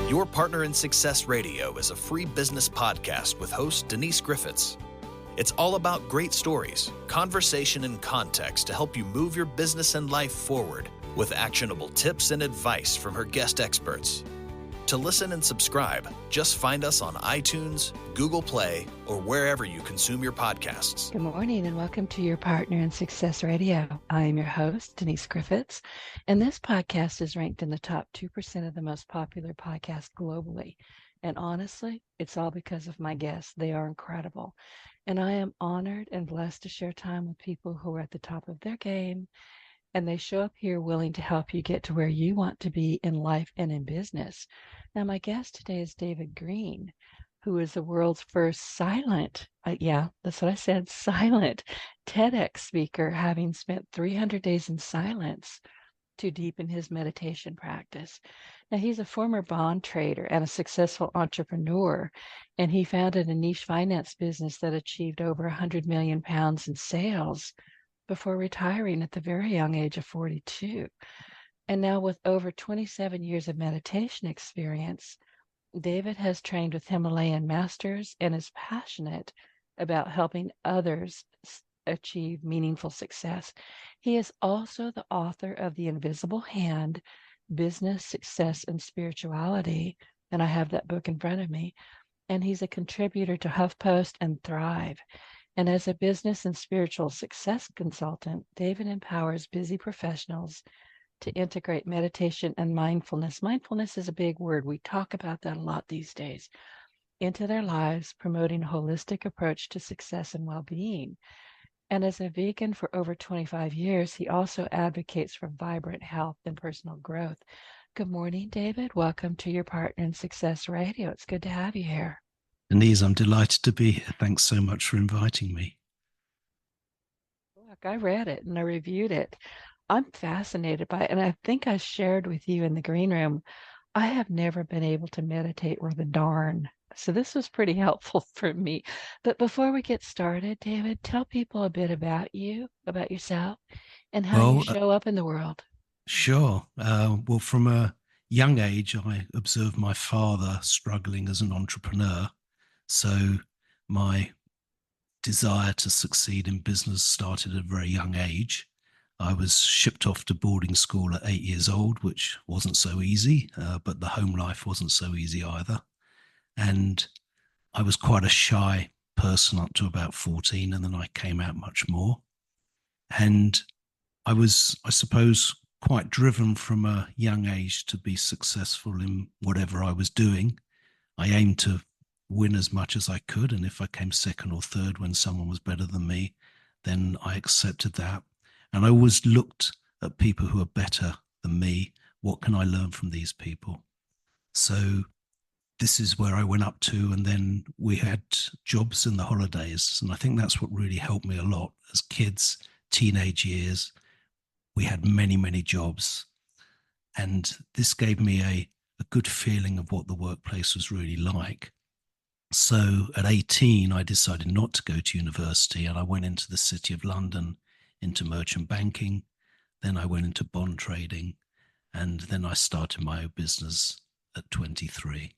Your Partner in Success Radio is a free business podcast with host Denise Griffitts. It's all about great stories, conversation, and context to help you move your business and life forward with actionable tips and advice from her guest experts. To listen and subscribe, just find us on iTunes, Google Play, or wherever you consume your podcasts. Good morning and welcome to Your Partner in Success Radio. I am your host, Denise Griffitts, and this podcast is ranked in the top 2% of the most popular podcasts globally. And honestly, it's all because of my guests. They are incredible. And I am honored and blessed to share time with people who are at the top of their game, and they show up here willing to help you get to where you want to be in life and in business. Now, my guest today is David Green, who is the world's first silent, that's what I said, silent TEDx speaker, having spent 300 days in silence to deepen his meditation practice. Now, he's a former bond trader and a successful entrepreneur, and he founded a niche finance business that achieved over 100 million pounds in sales before retiring at the very young age of 42. And now with over 27 years of meditation experience, David has trained with Himalayan masters and is passionate about helping others achieve meaningful success. He is also the author of The Invisible Hand, Business, Success, and Spirituality, and I have that book in front of me. And he's a contributor to HuffPost and Thrive. And as a business and spiritual success consultant, David empowers busy professionals to integrate meditation and mindfulness. Mindfulness is a big word. We talk about that a lot these days into their lives, promoting a holistic approach to success and well-being. And as a vegan for over 25 years, he also advocates for vibrant health and personal growth. Good morning, David. Welcome to Your Partner in Success Radio. It's good to have you here. Denise, I'm delighted to be here. Thanks so much for inviting me. Look, I read it and I reviewed it. I'm fascinated by it. And I think I shared with you in the green room, I have never been able to meditate worth a darn. So this was pretty helpful for me. But before we get started, David, tell people a bit about you, about yourself, and how you show up in the world. Sure. Well, from a young age, I observed my father struggling as an entrepreneur. So my desire to succeed in business started at a very young age. I was shipped off to boarding school at 8 years old, which wasn't so easy, but the home life wasn't so easy either. And I was quite a shy person up to about 14, and then I came out much more. And I was, I suppose, quite driven from a young age to be successful in whatever I was doing. I aimed to win as much as I could, and if I came second or third when someone was better than me, then I accepted that. And I always looked at people who are better than me. What can I learn from these people? So this is where I went up to, and then we had jobs in the holidays, and I think that's what really helped me a lot. As kids, teenage years, we had many, many jobs, and this gave me a good feeling of what the workplace was really like. So at 18, I decided not to go to university, and I went into the City of London, into merchant banking. Then I went into bond trading, and then I started my own business at 23.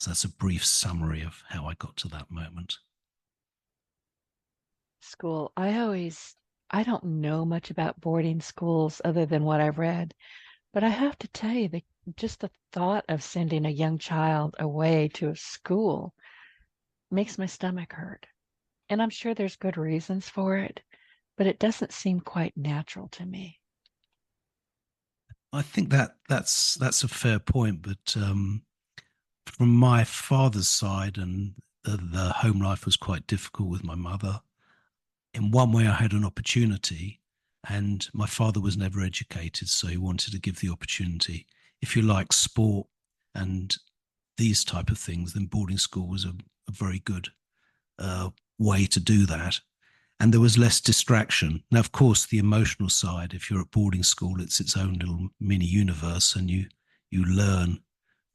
So that's a brief summary of how I got to that moment. School. I don't know much about boarding schools other than what I've read, but I have to tell you that just the thought of sending a young child away to a school makes my stomach hurt. And I'm sure there's good reasons for it, but it doesn't seem quite natural to me. I think that's a fair point, but from my father's side, and the home life was quite difficult with my mother. In one way, I had an opportunity, and my father was never educated, so he wanted to give the opportunity. If you like sport and these type of things, then boarding school was a very good way to do that. And there was less distraction. Now, of course, the emotional side, if you're at boarding school, it's its own little mini universe, and you learn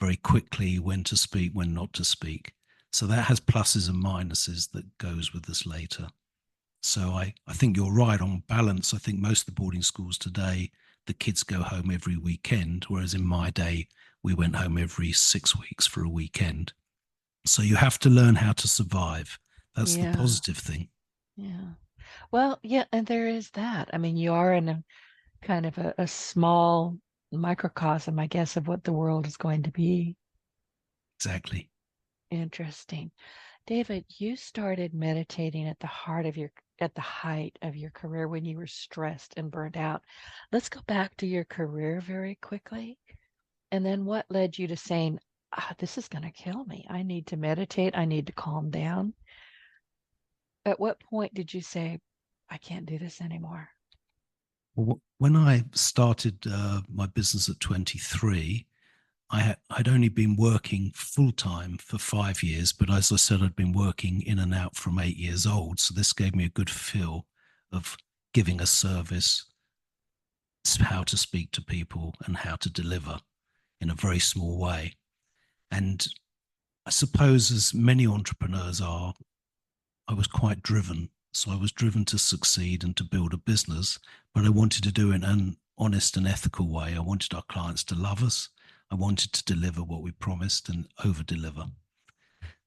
very quickly when to speak, when not to speak. So that has pluses and minuses that goes with this later. So I think you're right on balance. I think most of the boarding schools today the kids go home every weekend, whereas in my day, we went home every 6 weeks for a weekend. So you have to learn how to survive. That's the positive thing. Yeah. Well, yeah, and there is that. I mean, you are in a kind of a small microcosm, I guess, of what the world is going to be. Exactly. Interesting. David, you started meditating at the height of your career when you were stressed and burnt out. Let's go back to your career very quickly. And then what led you to saying, this is going to kill me. I need to meditate. I need to calm down. At what point did you say, I can't do this anymore? Well, when I started my business at 23, I'd only been working full time for 5 years, but as I said, I'd been working in and out from 8 years old. So this gave me a good feel of giving a service, how to speak to people, and how to deliver in a very small way. And I suppose, as many entrepreneurs are, I was quite driven. So I was driven to succeed and to build a business, but I wanted to do it in an honest and ethical way. I wanted our clients to love us. I wanted to deliver what we promised and over deliver.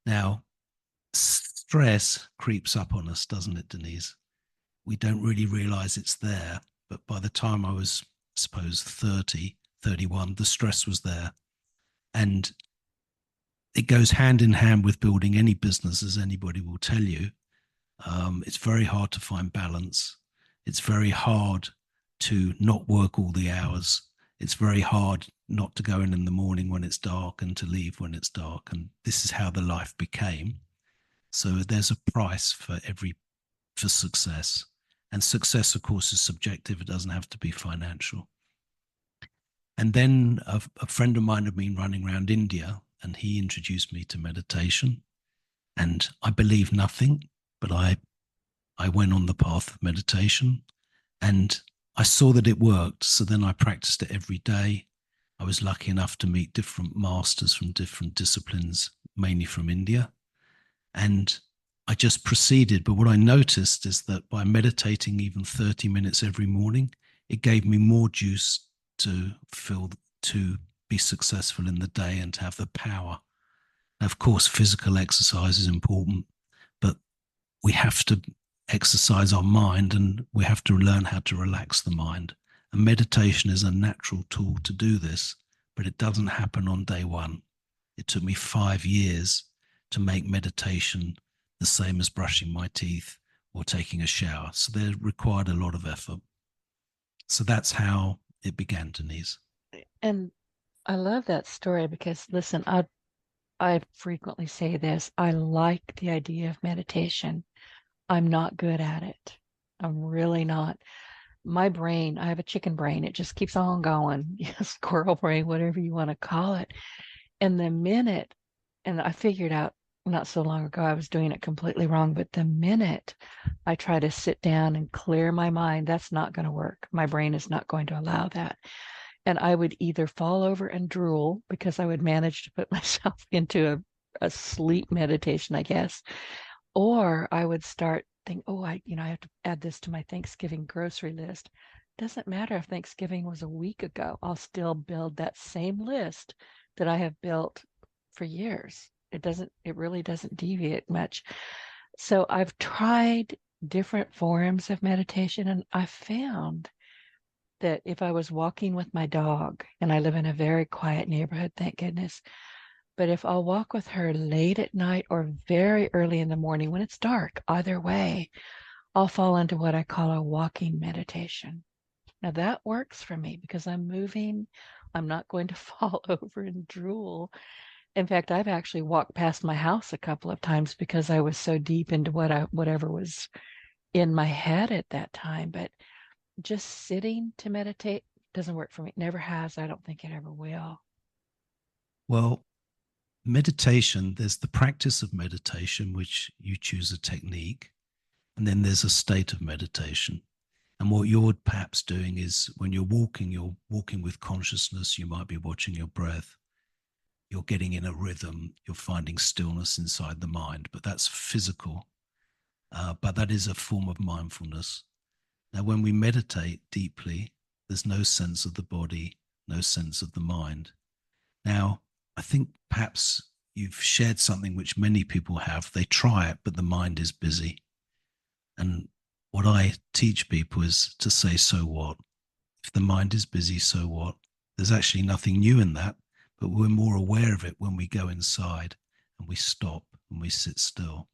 Now, stress creeps up on us, doesn't it, Denise? We don't really realize it's there. But by the time I was, I suppose, 30, 31, the stress was there. And it goes hand in hand with building any business, as anybody will tell you. It's very hard to find balance. It's very hard to not work all the hours. It's very hard not to go in the morning when it's dark and to leave when it's dark. And this is how the life became. So there's a price for success. And success, of course, is subjective. It doesn't have to be financial. And then a friend of mine had been running around India, and he introduced me to meditation. And I believed nothing, but I went on the path of meditation, and I saw that it worked. So then I practiced it every day. I was lucky enough to meet different masters from different disciplines, mainly from India. And I just proceeded. But what I noticed is that by meditating even 30 minutes every morning, it gave me more juice to be successful in the day and to have the power. Now, of course, physical exercise is important, but we have to exercise our mind, and we have to learn how to relax the mind. And meditation is a natural tool to do this, but it doesn't happen on day one. It took me 5 years to make meditation the same as brushing my teeth or taking a shower. So they required a lot of effort. So that's how it began, Denise. And I love that story because, listen, I frequently say this. I like the idea of meditation. I'm not good at it. I'm really not. My brain, I have a chicken brain. It just keeps on going. Squirrel brain, whatever you want to call it. And I figured out not so long ago, I was doing it completely wrong. But the minute I try to sit down and clear my mind, that's not going to work. My brain is not going to allow that. And I would either fall over and drool because I would manage to put myself into a sleep meditation, I guess, or I would start thinking, I have to add this to my Thanksgiving grocery list. Doesn't matter if Thanksgiving was a week ago, I'll still build that same list that I have built for years. It really doesn't deviate much. So I've tried different forms of meditation, and I found that if I was walking with my dog, and I live in a very quiet neighborhood, thank goodness, but if I'll walk with her late at night or very early in the morning when it's dark, either way, I'll fall into what I call a walking meditation. Now that works for me because I'm moving. I'm not going to fall over and drool. In fact, I've actually walked past my house a couple of times because I was so deep into whatever was in my head at that time. But just sitting to meditate doesn't work for me. It never has. I don't think it ever will. Well, meditation, there's the practice of meditation, which you choose a technique, and then there's a state of meditation. And what you're perhaps doing is when you're walking with consciousness. You might be watching your breath. You're getting in a rhythm. You're finding stillness inside the mind, but that's physical. But that is a form of mindfulness. Now, when we meditate deeply, There's no sense of the body, no sense of the mind. Now, I think perhaps you've shared something which many people have. They try it, but the mind is busy. And what I teach people is to say, so what? If the mind is busy, so what? There's actually nothing new in that, but we're more aware of it when we go inside and we stop and we sit still.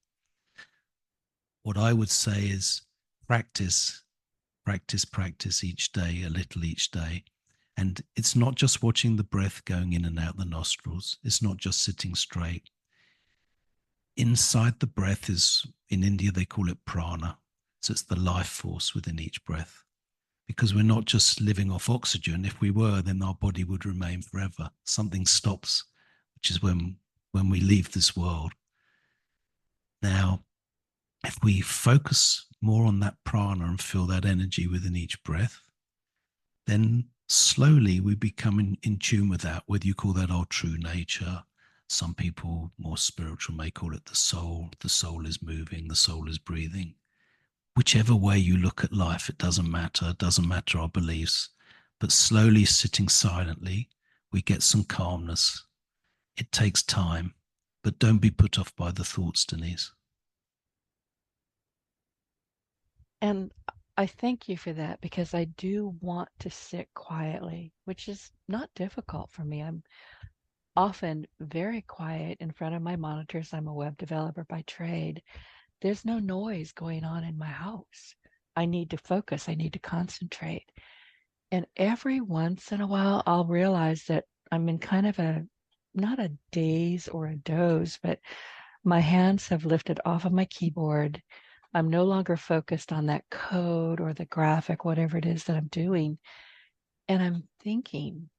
What I would say is practice each day, a little each day. And it's not just watching the breath going in and out the nostrils. It's not just sitting straight. Inside the breath is, in India, they call it prana. So it's the life force within each breath. Because we're not just living off oxygen. If we were, then our body would remain forever. Something stops, which is when we leave this world. Now, if we focus more on that prana and feel that energy within each breath, then slowly we become in tune with that, whether you call that our true nature. Some people, more spiritual, may call it the soul. The soul is moving, the soul is breathing. Whichever way you look at life, it doesn't matter. It doesn't matter our beliefs. But slowly sitting silently, we get some calmness. It takes time, but don't be put off by the thoughts, Denise. And I thank you for that, because I do want to sit quietly, which is not difficult for me. I'm often very quiet in front of my monitors. I'm a web developer by trade. There's no noise going on in my house. I need to focus. I need to concentrate. And every once in a while, I'll realize that I'm in kind of not a daze or a doze, but my hands have lifted off of my keyboard. I'm no longer focused on that code or the graphic, whatever it is that I'm doing. And I'm thinking,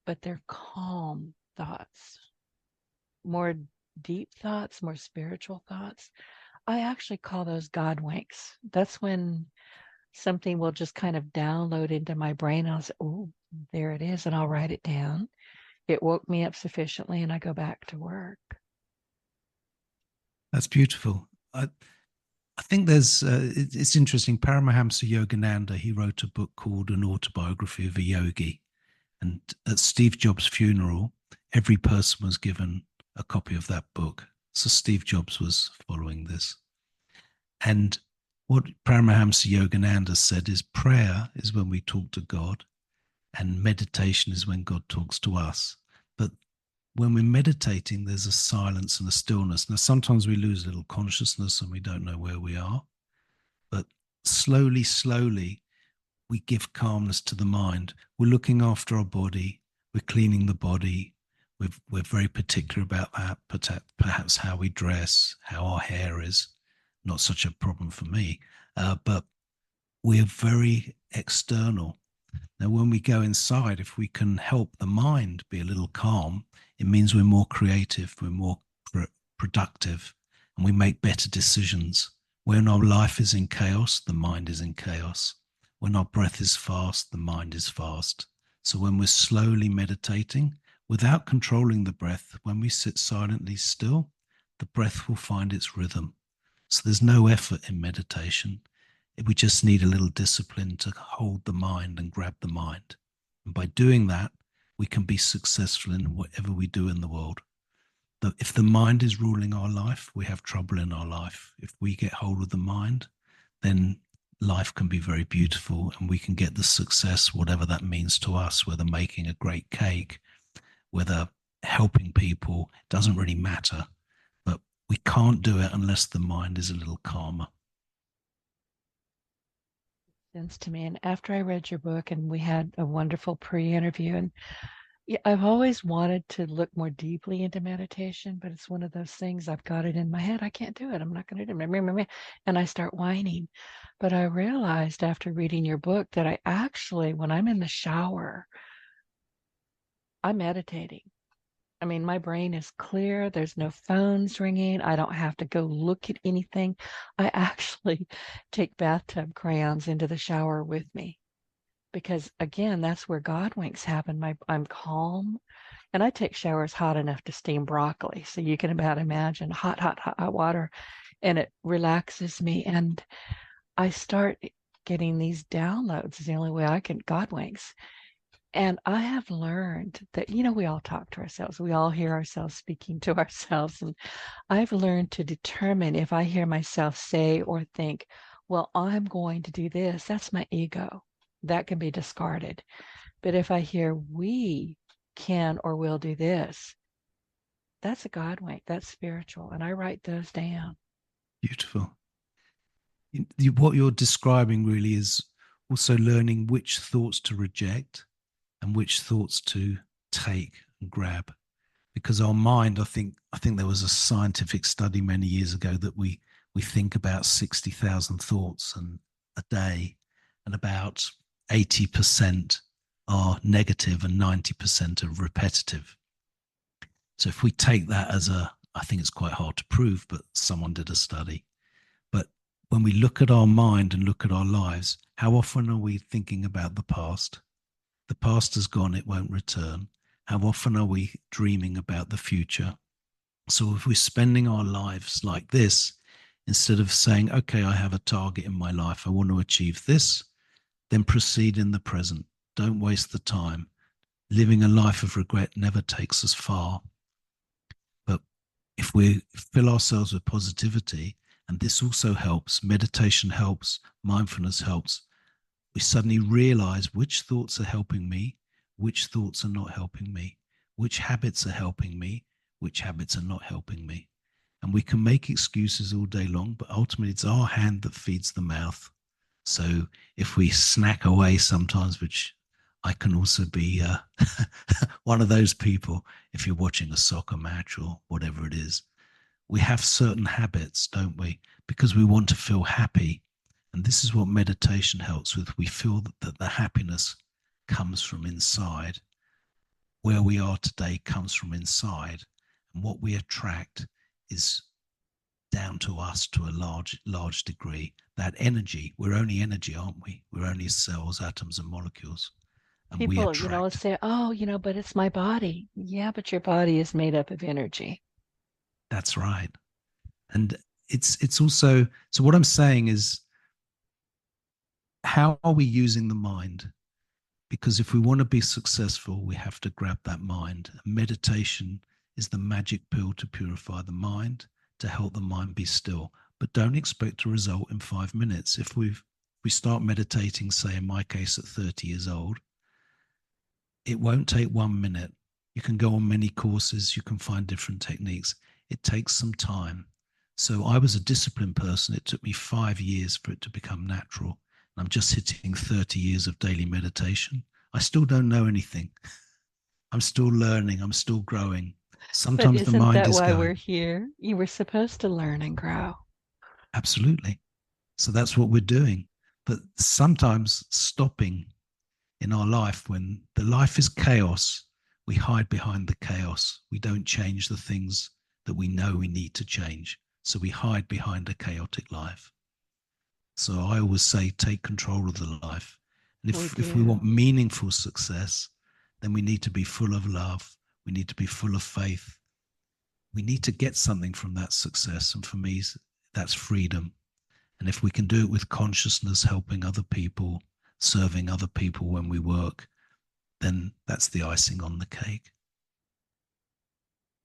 but they're calm thoughts, more deep thoughts, more spiritual thoughts. I actually call those God winks. That's when something will just kind of download into my brain. I'll say, oh, there it is. And I'll write it down. It woke me up sufficiently, and I go back to work. That's beautiful. I think it's interesting. Paramahamsa Yogananda, he wrote a book called An Autobiography of a Yogi. And at Steve Jobs' funeral, every person was given a copy of that book. So Steve Jobs was following this. And what Paramahamsa Yogananda said is prayer is when we talk to God, and meditation is when God talks to us. But when we're meditating, there's a silence and a stillness. Now, sometimes we lose a little consciousness and we don't know where we are. But slowly, we give calmness to the mind. We're looking after our body. We're cleaning the body. We're very particular about that, perhaps how we dress, how our hair is. Not such a problem for me, but we're very external. Now, when we go inside, if we can help the mind be a little calm, it means we're more creative, we're more productive, and we make better decisions. When our life is in chaos, the mind is in chaos. When our breath is fast, the mind is fast. So when we're slowly meditating, without controlling the breath, when we sit silently still, the breath will find its rhythm. So there's no effort in meditation. We just need a little discipline to hold the mind and grab the mind. And by doing that, we can be successful in whatever we do in the world. If the mind is ruling our life, we have trouble in our life. If we get hold of the mind, then life can be very beautiful, and we can get the success, whatever that means to us, whether making a great cake, whether helping people, it doesn't really matter. But we can't do it unless the mind is a little calmer. Sense to me. And after I read your book, and we had a wonderful pre-interview, and yeah, I've always wanted to look more deeply into meditation, but it's one of those things, I've got it in my head. I can't do it. I'm not going to do it. And I start whining. But I realized after reading your book that I actually, when I'm in the shower, I'm meditating. I mean, my brain is clear. There's no phones ringing. I don't have to go look at anything. I actually take bathtub crayons into the shower with me, because again, that's where God winks happen. I'm calm, and I take showers hot enough to steam broccoli. So you can about imagine hot water, and it relaxes me. And I start getting these downloads is the only way I can, God winks. And I have learned that, we all talk to ourselves. We all hear ourselves speaking to ourselves. And I've learned to determine if I hear myself say or think, well, I'm going to do this, that's my ego. That can be discarded. But if I hear we can or will do this, that's a God wink. That's spiritual. And I write those down. Beautiful. What you're describing really is also learning which thoughts to reject and which thoughts to take and grab. Because our mind, I think there was a scientific study many years ago that we think about 60,000 thoughts a day, and about 80% are negative and 90% are repetitive. So if we take that as I think it's quite hard to prove, but someone did a study. But when we look at our mind and look at our lives, how often are we thinking about the past? The past has gone, it won't return. How often are we dreaming about the future? So if we're spending our lives like this, instead of saying, okay, I have a target in my life, I want to achieve this, then proceed in the present. Don't waste the time. Living a life of regret never takes us far. But if we fill ourselves with positivity, and this also helps, meditation helps, mindfulness helps, we suddenly realize which thoughts are helping me, which thoughts are not helping me, which habits are helping me, which habits are not helping me. And we can make excuses all day long, but ultimately it's our hand that feeds the mouth. So if we snack away sometimes, which I can also be one of those people, if you're watching a soccer match or whatever it is, we have certain habits, don't we? Because we want to feel happy. And this is what meditation helps with. We feel that the happiness comes from inside. Where we are today comes from inside. And what we attract is down to us to a large degree. That energy, we're only energy, aren't we? We're only cells, atoms, and molecules. And we People, attract. say, oh, but it's my body. Yeah, but your body is made up of energy. That's right. And it's also, so what I'm saying is, how are we using the mind? Because if we want to be successful, we have to grab that mind. Meditation is the magic pill to purify the mind, to help the mind be still. But don't expect a result in 5 minutes. If we start meditating, say in my case at 30 years old, it won't take 1 minute. You can go on many courses, you can find different techniques. It takes some time. So I was a disciplined person. It took me 5 years for it to become natural. I'm just hitting 30 years of daily meditation. I still don't know anything. I'm still learning. I'm still growing. Sometimes the mind is going. Why we're here? You were supposed to learn and grow. Absolutely. So that's what we're doing. But sometimes stopping in our life, when the life is chaos, we hide behind the chaos. We don't change the things that we know we need to change. So we hide behind a chaotic life. So I always say, take control of the life. And if we want meaningful success, then we need to be full of love. We need to be full of faith. We need to get something from that success. And for me, that's freedom. And if we can do it with consciousness, helping other people, serving other people when we work, then that's the icing on the cake.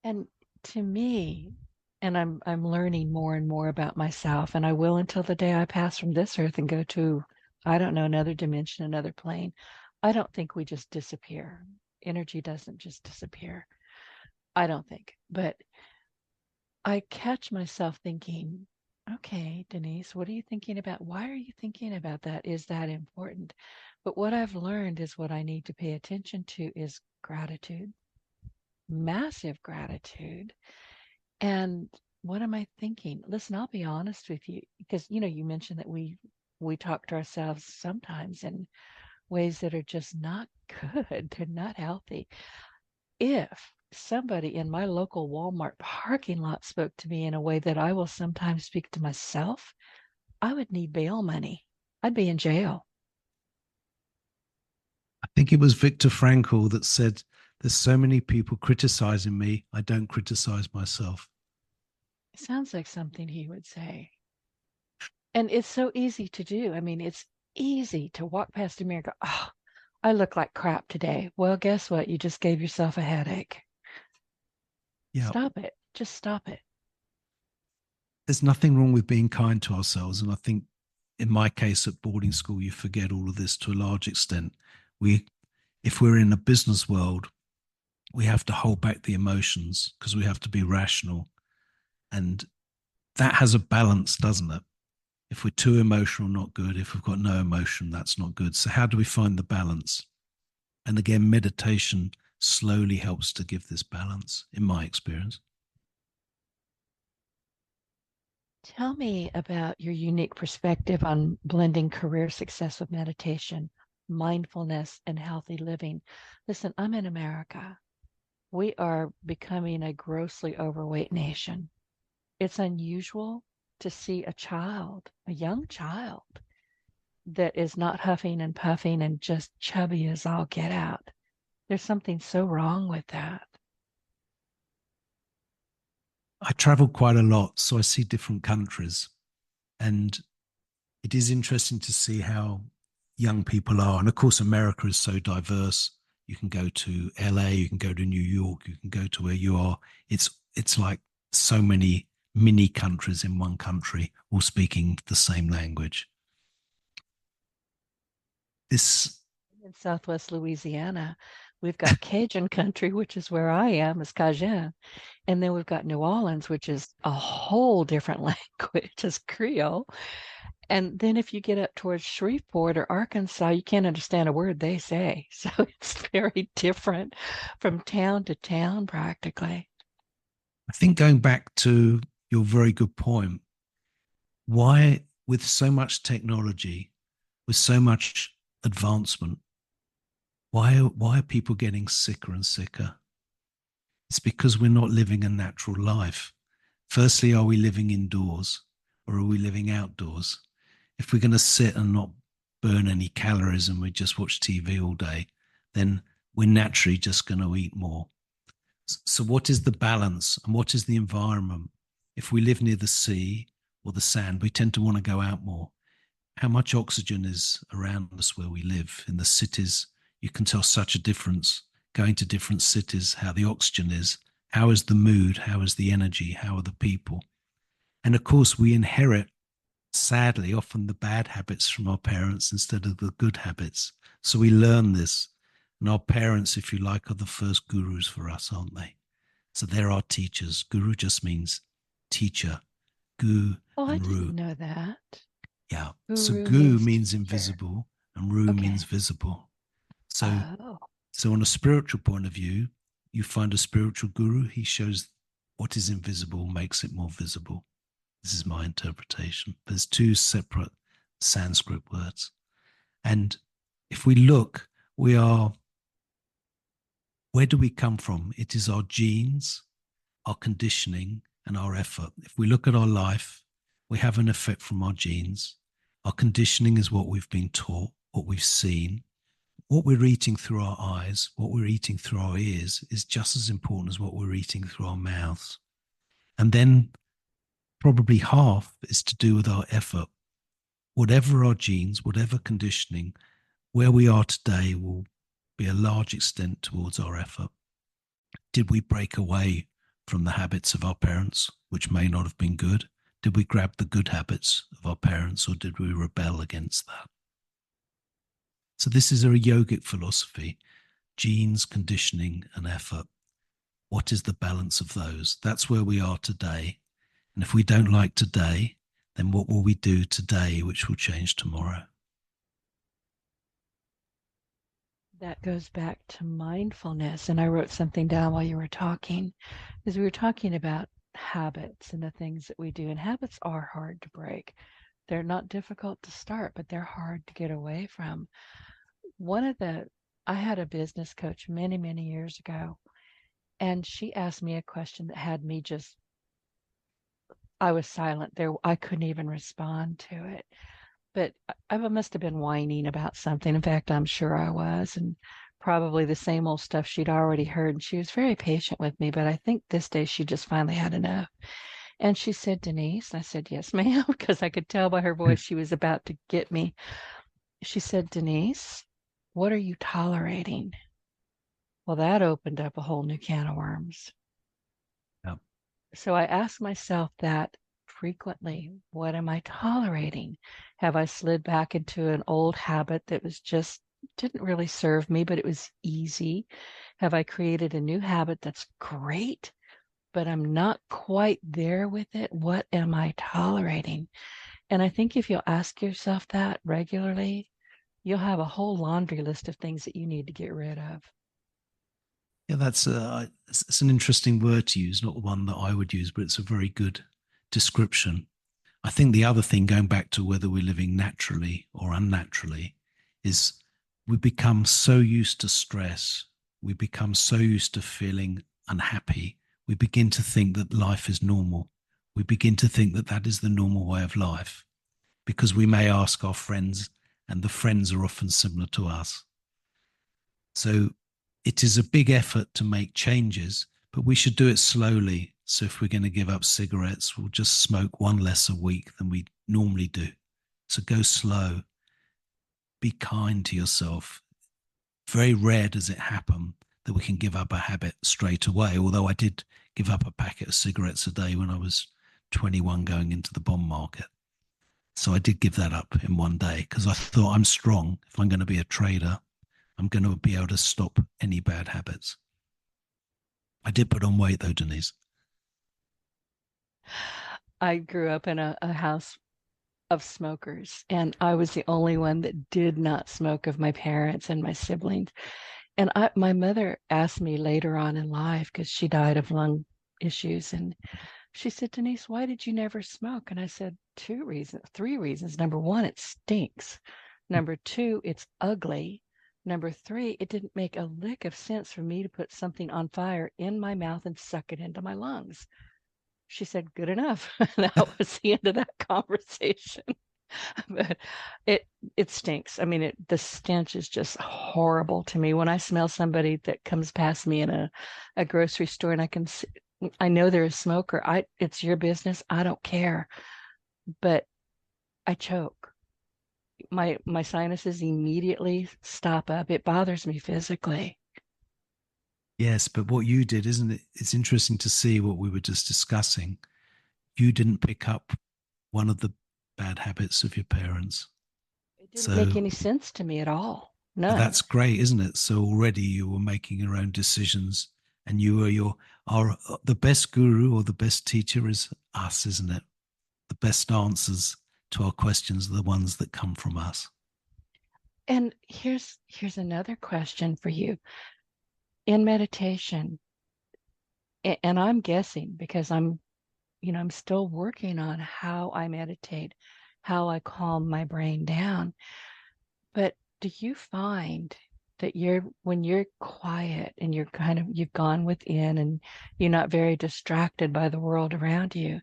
And to me, and I'm learning more and more about myself, and I will until the day I pass from this earth and go to, I don't know, another dimension, another plane. I don't think we just disappear. Energy doesn't just disappear. I don't think. But I catch myself thinking, okay, Denise, what are you thinking about? Why are you thinking about that? Is that important? But what I've learned is what I need to pay attention to is gratitude, massive gratitude. And what am I thinking? Listen, I'll be honest with you, because you mentioned that we talk to ourselves sometimes in ways that are just not good. They're not healthy. If somebody in my local Walmart parking lot spoke to me in a way that I will sometimes speak to myself, I would need bail money. I'd be in jail. I think it was Viktor Frankl that said, there's so many people criticizing me, I don't criticize myself. It sounds like something he would say. And it's so easy to do. I mean, easy to walk past a mirror and go, oh, I look like crap today. Well, guess what? You just gave yourself a headache. Yeah. Stop it. Just stop it. There's nothing wrong with being kind to ourselves. And I think in my case at boarding school, you forget all of this to a large extent. If we're in a business world, we have to hold back the emotions because we have to be rational. And that has a balance, doesn't it? If we're too emotional, not good. If we've got no emotion, that's not good. So how do we find the balance? And again, meditation slowly helps to give this balance, in my experience. Tell me about your unique perspective on blending career success with meditation, mindfulness, and healthy living. Listen, I'm in America. We are becoming a grossly overweight nation. It's unusual to see a young child, that is not huffing and puffing and just chubby as all get out. There's something so wrong with that. I travel quite a lot, so I see different countries. And it is interesting to see how young people are. And of course, America is so diverse. You can go to LA, you can go to New York, you can go to where you are. It's like so many mini countries in one country, all speaking the same language. This In Southwest Louisiana, we've got Cajun country, which is where I am, is Cajun. And then we've got New Orleans, which is a whole different language, is Creole. And then if you get up towards Shreveport or Arkansas, you can't understand a word they say. So it's very different from town to town, practically. I think going back to your very good point, why, with so much technology, with so much advancement, why are people getting sicker and sicker? It's because we're not living a natural life. Firstly, are we living indoors or are we living outdoors? If we're going to sit and not burn any calories and we just watch TV all day, then we're naturally just going to eat more. So what is the balance and what is the environment? If we live near the sea or the sand, we tend to want to go out more. How much oxygen is around us where we live? In the cities, you can tell such a difference. Going to different cities, how the oxygen is, how is the mood, how is the energy, how are the people? And of course, we inherit, sadly, often the bad habits from our parents instead of the good habits. So we learn this. And our parents, if you like, are the first gurus for us, aren't they? So they're our teachers. Guru just means teacher. Gu Oh, I and Ru. didn't know that. Yeah. So Guru gu means means teacher. invisible and Ru means Okay. visible. So, Oh, so on a spiritual point of view, you find a spiritual guru, he shows what is invisible, makes it more visible. This is my interpretation. There's two separate Sanskrit words. And if we look, where do we come from? It is our genes, our conditioning, and our effort. If we look at our life, we have an effect from our genes. Our conditioning is what we've been taught, what we've seen. What we're eating through our eyes, what we're eating through our ears is just as important as what we're eating through our mouths. And then probably half is to do with our effort. Whatever our genes, whatever conditioning, where we are today will be a large extent towards our effort. Did we break away from the habits of our parents, which may not have been good? Did we grab the good habits of our parents, or did we rebel against that? So this is a yogic philosophy, genes, conditioning, and effort. What is the balance of those? That's where we are today. And if we don't like today, then what will we do today which will change tomorrow? that goes back to mindfulness. And I wrote something down while you were talking, because we were talking about habits and the things that we do. And habits are hard to break. They're not difficult to start, but they're hard to get away from. I had a business coach many, many years ago, and she asked me a question that had me I was silent there. I couldn't even respond to it. But I must have been whining about something. In fact, I'm sure I was, and probably the same old stuff she'd already heard. And she was very patient with me, but I think this day she just finally had enough. And she said, Denise, I said, yes, ma'am, because I could tell by her voice she was about to get me. She said, Denise, what are you tolerating? Well, that opened up a whole new can of worms. Yeah. So I ask myself that frequently. What am I tolerating? Have I slid back into an old habit that was just didn't really serve me, but it was easy? Have I created a new habit that's great, but I'm not quite there with it? What am I tolerating? And I think if you'll ask yourself that regularly, you'll have a whole laundry list of things that you need to get rid of. Yeah, it's an interesting word to use, not one that I would use, but it's a very good description. I think the other thing, going back to whether we're living naturally or unnaturally, is we become so used to stress, we become so used to feeling unhappy, we begin to think that life is normal. We begin to think that that is the normal way of life because we may ask our friends, and the friends are often similar to us. So it is a big effort to make changes, but we should do it slowly. So if we're going to give up cigarettes, we'll just smoke one less a week than we normally do. So go slow. Be kind to yourself. Very rare does it happen that we can give up a habit straight away. Although I did give up a packet of cigarettes a day when I was 21 going into the bond market. So I did give that up in one day because I thought I'm strong. If I'm going to be a trader, I'm going to be able to stop any bad habits. I did put on weight though, Denise. I grew up in a house of smokers, and I was the only one that did not smoke of my parents and my siblings. And my mother asked me later on in life, because she died of lung issues, and she said, Denise, why did you never smoke? And I said, three reasons. Number one, it stinks. Number two, it's ugly. Number three, it didn't make a lick of sense for me to put something on fire in my mouth and suck it into my lungs. She said, good enough. That was the end of that conversation. But it stinks. I mean, the stench is just horrible to me. When I smell somebody that comes past me in a grocery store and I know they're a smoker, it's your business. I don't care. But I choke. My sinuses immediately stop up. It bothers me physically. Yes, but what you did, isn't it? It's interesting to see what we were just discussing. You didn't pick up one of the bad habits of your parents. It didn't make So any sense to me at all. None. that's great, isn't it? So already you were making your own decisions, and you were the best guru or the best teacher is us, isn't it? The best answers to our questions are the ones that come from us. And here's another question for you. In meditation, and I'm guessing because I'm still working on how I meditate, how I calm my brain down. But do you find that when you're quiet and you've gone within and you're not very distracted by the world around you,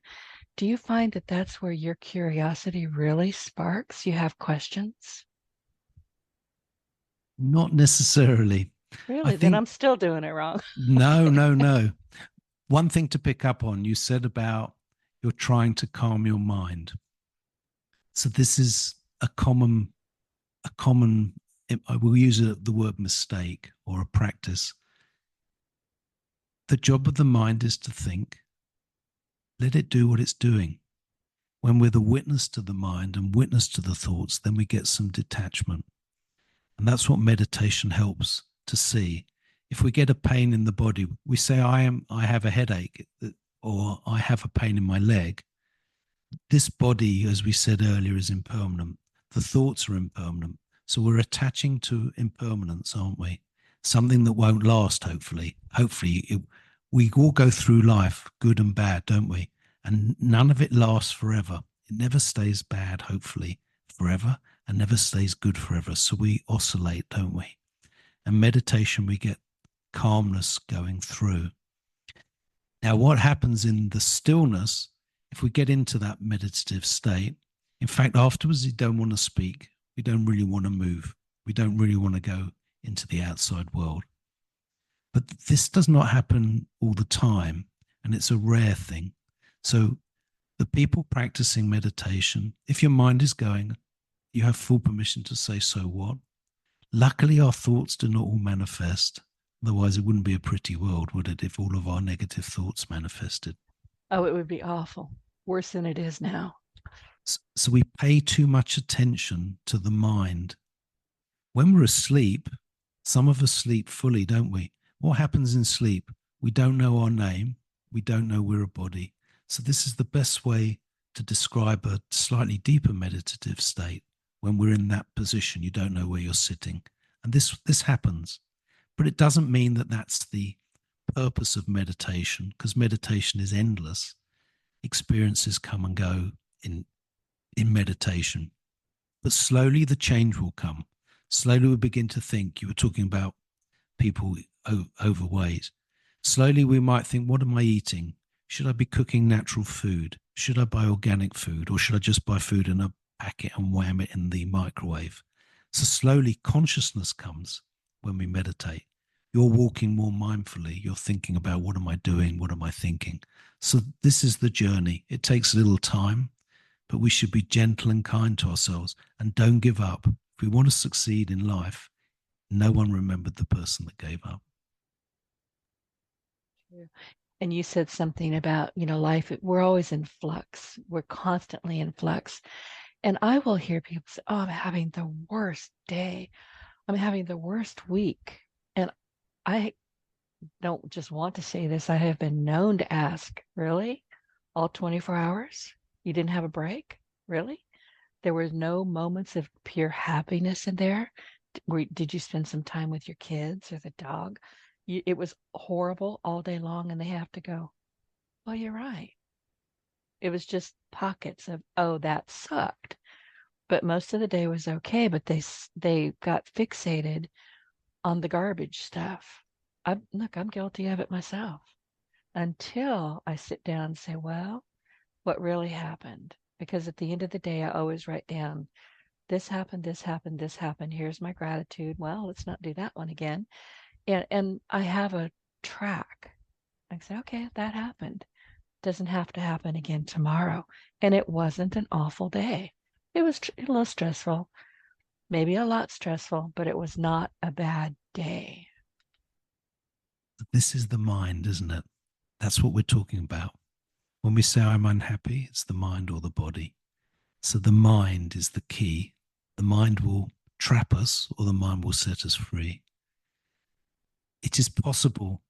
do you find that that's where your curiosity really sparks? You have questions? Not necessarily. I Really? Then think I'm still doing it wrong. no. One thing to pick up on, you said about you're trying to calm your mind. So this is a common, I will use the word mistake or a practice. The job of the mind is to think. Let it do what it's doing. When we're the witness to the mind and witness to the thoughts, then we get some detachment. And that's what meditation helps to see. If we get a pain in the body, we say, I have a headache, or I have a pain in my leg. This body, as we said earlier, is impermanent. The thoughts are impermanent. So we're attaching to impermanence, aren't we? Something that won't last, hopefully. We all go through life, good and bad, don't we? And none of it lasts forever. It never stays bad, hopefully, forever, and never stays good forever. So we oscillate, don't we? And meditation, we get calmness going through. Now, what happens in the stillness, if we get into that meditative state, in fact, afterwards, you don't want to speak. We don't really want to move. We don't really want to go into the outside world. But this does not happen all the time, and it's a rare thing. So the people practicing meditation, if your mind is going, You have full permission to say, so what? Luckily, our thoughts do not all manifest. Otherwise, it wouldn't be a pretty world, would it, if all of our negative thoughts manifested? Oh, it would be awful. Worse than it is now. So we pay too much attention to the mind. When we're asleep, some of us sleep fully, don't we? What happens in sleep? We don't know our name. We don't know we're a body. So this is the best way to describe a slightly deeper meditative state. When we're in that position, you don't know where you're sitting. And this happens. But it doesn't mean that that's the purpose of meditation, because meditation is endless. Experiences come and go in meditation. But slowly the change will come. Slowly we begin to think. You were talking about people overweight. Slowly we might think, what am I eating? Should I be cooking natural food? Should I buy organic food? Or should I just buy food in a packet and wham it in the microwave? So slowly consciousness comes when we meditate. You're walking more mindfully. You're thinking about, what am I doing? What am I thinking? So this is the journey. It takes a little time, but we should be gentle and kind to ourselves and don't give up. If we want to succeed in life, no one remembered the person that gave up. And you said something about, life, we're always in flux. We're constantly in flux. And I will hear people say, oh, I'm having the worst day. I'm having the worst week. And I don't just want to say this. I have been known to ask, really? All 24 hours? You didn't have a break? Really? There were no moments of pure happiness in there? Did you spend some time with your kids or the dog? It was horrible all day long, and they have to go, well, you're right. It was just pockets of, oh, that sucked. But most of the day was okay, but they got fixated on the garbage stuff. I'm guilty of it myself. Until I sit down and say, well, what really happened? Because at the end of the day, I always write down, this happened, this happened, this happened. Here's my gratitude. Well, let's not do that one again. And I have a track. I say, okay, that happened. Doesn't have to happen again tomorrow. And it wasn't an awful day. It was a little stressful, maybe a lot stressful, but it was not a bad day. This is the mind, isn't it? That's what we're talking about. When we say I'm unhappy, it's the mind or the body. So the mind is the key. The mind will trap us, or the mind will set us free. It is possible.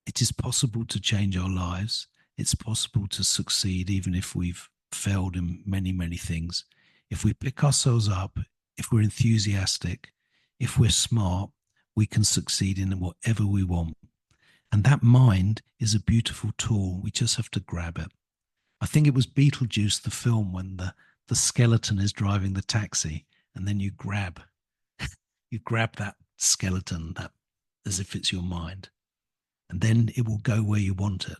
It is possible to change our lives. It's possible to succeed even if we've failed in many, many things. If we pick ourselves up, if we're enthusiastic, if we're smart, we can succeed in whatever we want. And that mind is a beautiful tool. We just have to grab it. I think it was Beetlejuice, the film, when the skeleton is driving the taxi, and then you grab that skeleton, that as if it's your mind, and then it will go where you want it.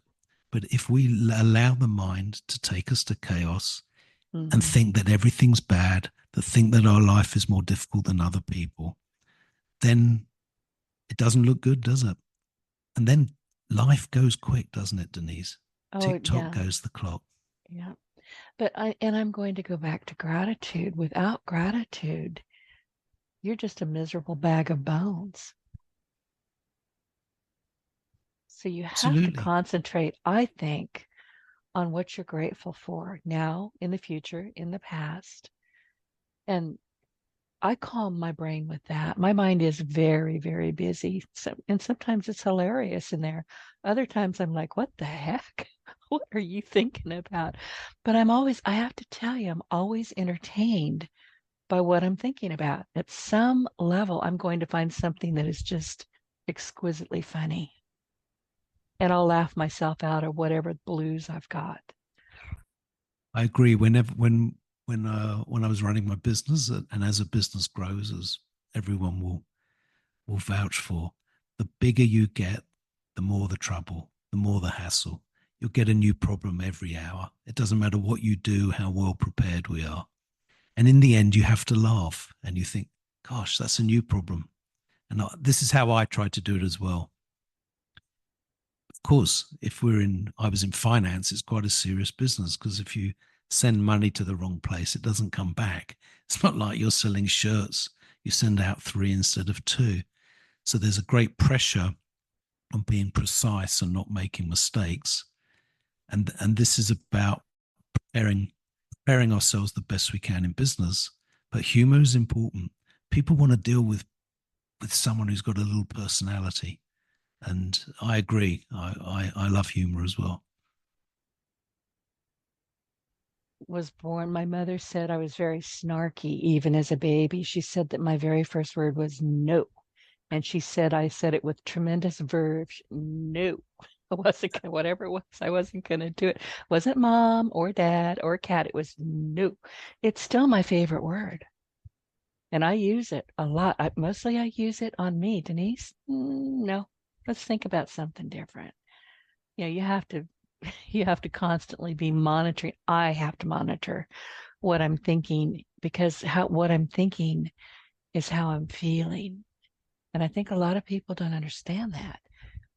But if we allow the mind to take us to chaos and think that everything's bad, that think that our life is more difficult than other people, then it doesn't look good, does it? And then life goes quick, doesn't it, Denise? Oh, Tick-tock goes the clock. Yeah. But I'm going to go back to gratitude. Without gratitude, you're just a miserable bag of bones. So you have to concentrate, I think, on what you're grateful for now, in the future, in the past. And I calm my brain with that. My mind is very, very busy. And sometimes it's hilarious in there. Other times I'm like, what the heck? What are you thinking about? But I have to tell you, I'm always entertained by what I'm thinking about. At some level, I'm going to find something that is just exquisitely funny. And I'll laugh myself out of whatever blues I've got. I agree. When I was running my business, and as a business grows, as everyone will vouch for, the bigger you get, the more the trouble, the more the hassle. You'll get a new problem every hour. It doesn't matter what you do, how well prepared we are. And in the end, you have to laugh and you think, gosh, that's a new problem. And this is how I try to do it as well. Of course, I was in finance, it's quite a serious business, because if you send money to the wrong place, it doesn't come back. It's not like you're selling shirts. You send out 3 instead of 2. So there's a great pressure on being precise and not making mistakes. And this is about preparing ourselves the best we can in business. But humor is important. People want to deal with someone who's got a little personality. And I agree. I love humor as well. Was born, my mother said I was very snarky even as a baby. She said that my very first word was no. And she said I said it with tremendous verve. No. I wasn't gonna, whatever it was, I wasn't going to do it. Wasn't mom or dad or cat. It was no. It's still my favorite word. And I use it a lot. Mostly I use it on me. Denise, no, let's think about something different. You have to constantly be monitoring. I have to monitor what I'm thinking, because what I'm thinking is how I'm feeling. And I think a lot of people don't understand that.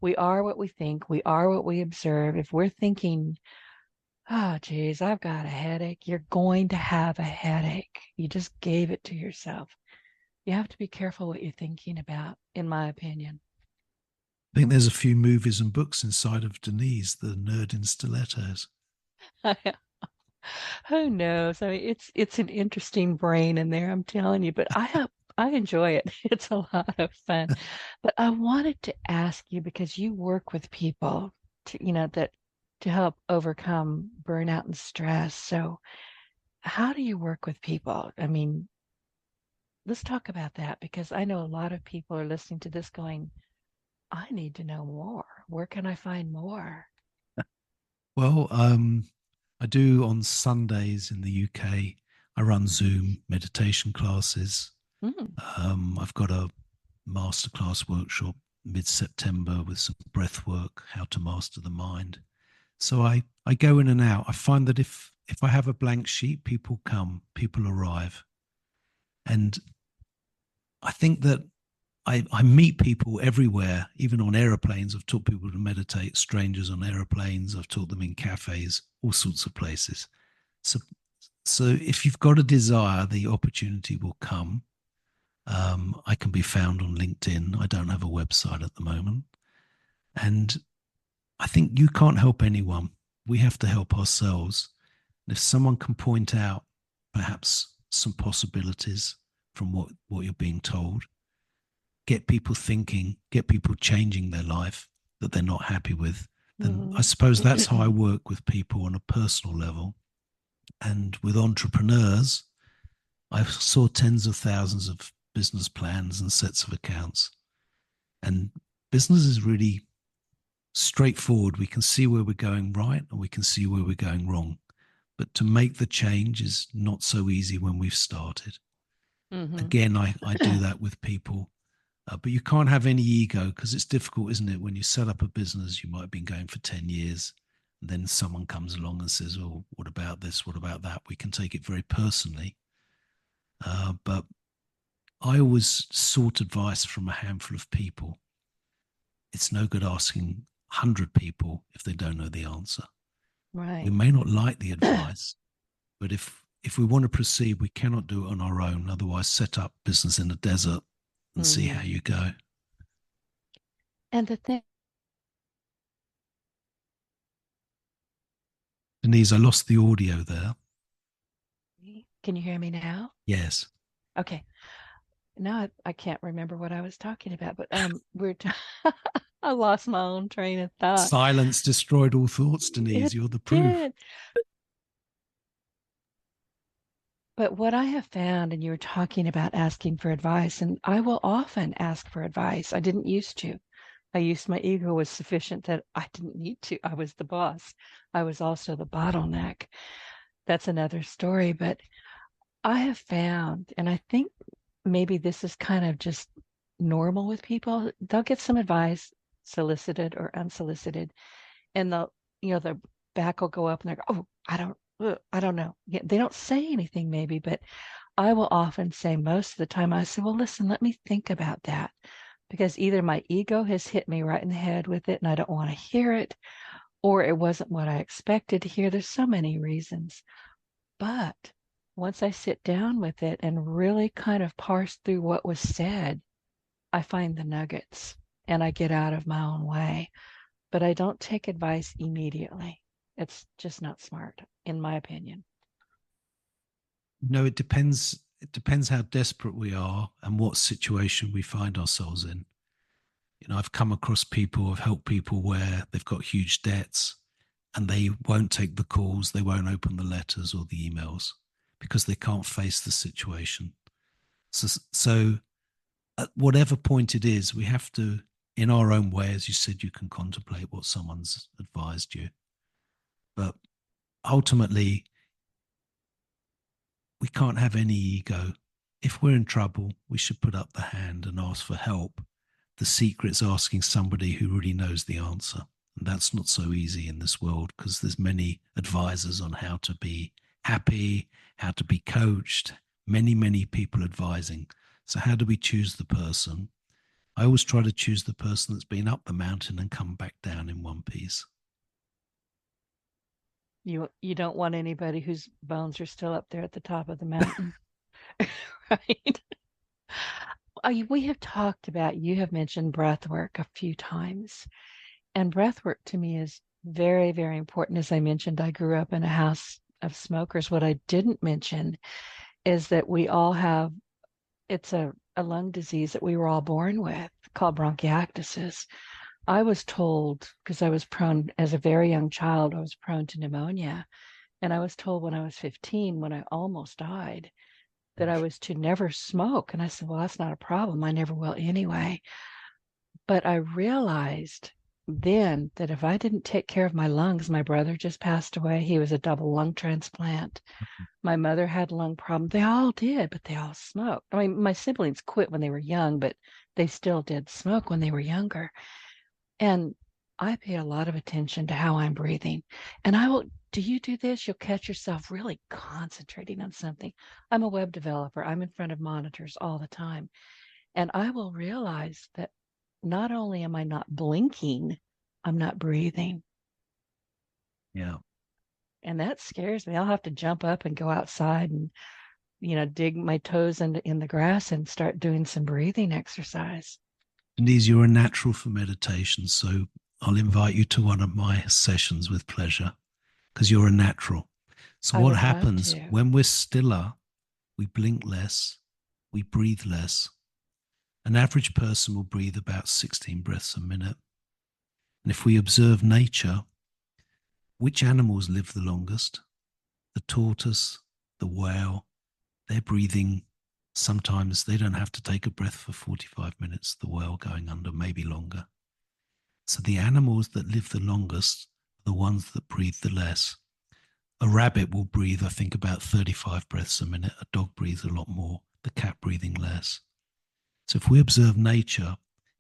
We are what we think. We are what we observe. If we're thinking, oh, geez, I've got a headache, you're going to have a headache. You just gave it to yourself. You have to be careful what you're thinking about, in my opinion. I think there's a few movies and books inside of Denise, the nerd in stilettos. Who knows? I mean, it's an interesting brain in there, I'm telling you, but I enjoy it. It's a lot of fun. But I wanted to ask you, because you work with people to help overcome burnout and stress. So how do you work with people? I mean, let's talk about that, because I know a lot of people are listening to this going, I need to know more. Where can I find more? Well, I do on Sundays in the UK. I run Zoom meditation classes. I've got a masterclass workshop mid-September with some breath work, how to master the mind. So I go in and out. I find that if I have a blank sheet, people come, people arrive. And I think that I meet people everywhere, even on aeroplanes. I've taught people to meditate, strangers on aeroplanes. I've taught them in cafes, all sorts of places. So if you've got a desire, the opportunity will come. I can be found on LinkedIn. I don't have a website at the moment. And I think you can't help anyone. We have to help ourselves. And if someone can point out perhaps some possibilities from what you're being told, get people thinking, get people changing their life that they're not happy with, then I suppose that's how I work with people on a personal level. And with entrepreneurs, I saw tens of thousands of business plans and sets of accounts. And business is really straightforward. We can see where we're going right and we can see where we're going wrong. But to make the change is not so easy when we've started. Again, I do that with people. But you can't have any ego, because it's difficult, isn't it? When you set up a business, you might have been going for 10 years. And then someone comes along and says, oh, what about this? What about that? We can take it very personally. But I always sought advice from a handful of people. It's no good asking 100 people if they don't know the answer. Right. We may not like the advice, but if we want to proceed, we cannot do it on our own. Otherwise, set up business in a desert and see how you go. And the thing, Denise, I lost the audio there. can you hear me now? Yes. Okay. Now I can't remember what I was talking about, but I lost my own train of thought. Silence destroyed all thoughts, Denise. You're the proof. Did. But what I have found, and you were talking about asking for advice, and I will often ask for advice. I didn't used to. My ego was sufficient that I didn't need to. I was the boss. I was also the bottleneck. That's another story. But I have found, and I think maybe this is kind of just normal with people, they'll get some advice, solicited or unsolicited, and the back will go up and they're, oh, I don't know. Yeah, they don't say anything maybe, but I will often say, most of the time, I say, well, listen, let me think about that, because either my ego has hit me right in the head with it and I don't want to hear it, or it wasn't what I expected to hear. There's so many reasons. But once I sit down with it and really kind of parse through what was said, I find the nuggets and I get out of my own way. But I don't take advice immediately. It's just not smart, in my opinion. No, it depends. It depends how desperate we are and what situation we find ourselves in. I've come across people, I've helped people where they've got huge debts and they won't take the calls, they won't open the letters or the emails because they can't face the situation. So at whatever point it is, we have to, in our own way, as you said, you can contemplate what someone's advised you. But ultimately, we can't have any ego. If we're in trouble, we should put up the hand and ask for help. The secret's asking somebody who really knows the answer. And that's not so easy in this world because there's many advisors on how to be happy, how to be coached, many people advising. So how do we choose the person? I always try to choose the person that's been up the mountain and come back down in one piece. You don't want anybody whose bones are still up there at the top of the mountain. Right? We have talked about, you have mentioned breath work a few times. And breath work to me is very, very important. As I mentioned, I grew up in a house of smokers. What I didn't mention is that we all have, it's a lung disease that we were all born with called bronchiectasis. I was told, because I was prone, as a very young child, I was prone to pneumonia. And I was told when I was 15, when I almost died, that I was to never smoke. And I said, well, that's not a problem. I never will anyway. But I realized then that if I didn't take care of my lungs, my brother just passed away. He was a double lung transplant. My mother had lung problems. They all did, but they all smoked. I mean, my siblings quit when they were young, but they still did smoke when they were younger. And I pay a lot of attention to how I'm breathing. And do you do this? You'll catch yourself really concentrating on something. I'm a web developer. I'm in front of monitors all the time. And I will realize that not only am I not blinking, I'm not breathing. Yeah. And that scares me. I'll have to jump up and go outside and, dig my toes in the grass and start doing some breathing exercise. Denise, you're a natural for meditation, so I'll invite you to one of my sessions with pleasure because you're a natural. So what happens when we're stiller, we blink less, we breathe less. An average person will breathe about 16 breaths a minute. And if we observe nature, which animals live the longest? The tortoise, the whale, they're breathing. Sometimes they don't have to take a breath for 45 minutes, the whale going under, maybe longer. So the animals that live the longest are the ones that breathe the less. A rabbit will breathe, I think, about 35 breaths a minute. A dog breathes a lot more, the cat breathing less. So if we observe nature,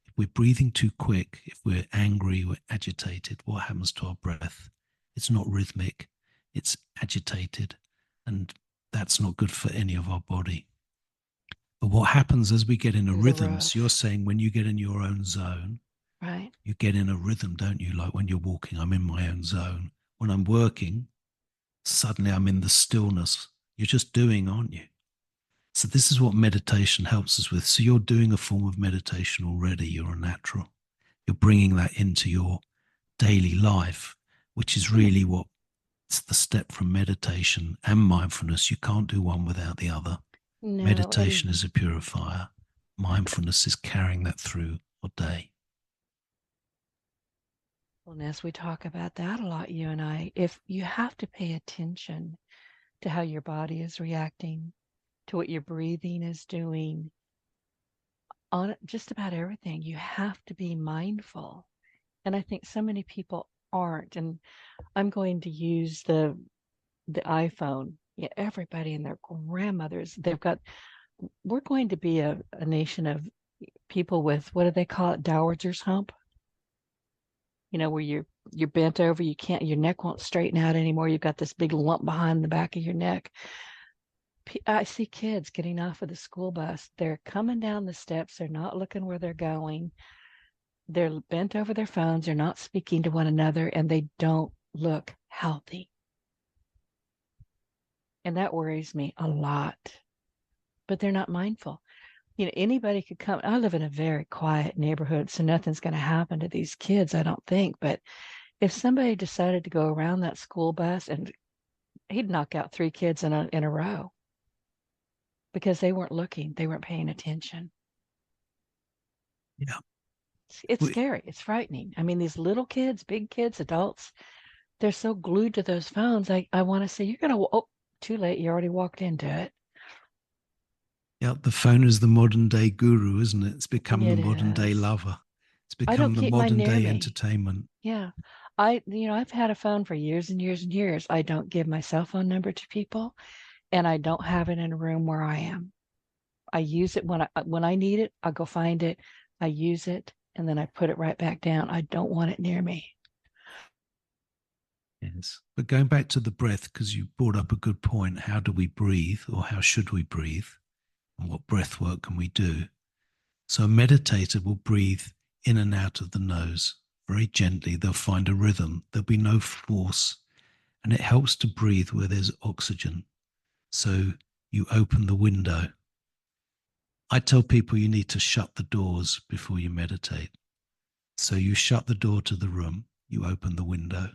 if we're breathing too quick, if we're angry, we're agitated, what happens to our breath? It's not rhythmic, it's agitated, and that's not good for any of our body. But what happens as we get in a rhythm, so you're saying when you get in your own zone, right? You get in a rhythm, don't you? Like when you're walking, I'm in my own zone. When I'm working, suddenly I'm in the stillness. You're just doing, aren't you? So this is what meditation helps us with. So you're doing a form of meditation already. You're a natural. You're bringing that into your daily life, which is really what it's the step from meditation and mindfulness. You can't do one without the other. No, meditation is a purifier. Mindfulness is carrying that through our day. As we talk about that a lot, you and I, if you have to pay attention to how your body is reacting, to what your breathing is doing, on just about everything, you have to be mindful. And I think so many people aren't. And I'm going to use the iPhone. Yeah, everybody and their grandmothers, we're going to be a nation of people with, what do they call it? Dowager's hump. Where you're bent over, your neck won't straighten out anymore. You've got this big lump behind the back of your neck. I see kids getting off of the school bus. They're coming down the steps. They're not looking where they're going. They're bent over their phones. They're not speaking to one another, and they don't look healthy. And that worries me a lot. But they're not mindful. Anybody could come. I live in a very quiet neighborhood, so nothing's going to happen to these kids, I don't think. But if somebody decided to go around that school bus, and he'd knock out 3 kids in a row because they weren't looking, they weren't paying attention. Yeah. It's scary. It's frightening. I mean, these little kids, big kids, adults, they're so glued to those phones. I want to say, you're going to, oh, too late. You already walked into it. Yeah, the phone is the modern day guru, isn't it? It's become the It modern day is. lover. It's I don't become the keep mine modern near day me. entertainment. Yeah. I've had a phone for years and years and years. I don't give my cell phone number to people, and I don't have it in a room where I am. I use it when I need it. I'll go find it. I use it, and then I put it right back down. I don't want it near me. Yes. But going back to the breath, because you brought up a good point, how do we breathe, or how should we breathe? And what breath work can we do? So a meditator will breathe in and out of the nose very gently. They'll find a rhythm. There'll be no force. And it helps to breathe where there's oxygen. So you open the window. I tell people you need to shut the doors before you meditate. So you shut the door to the room, you open the window,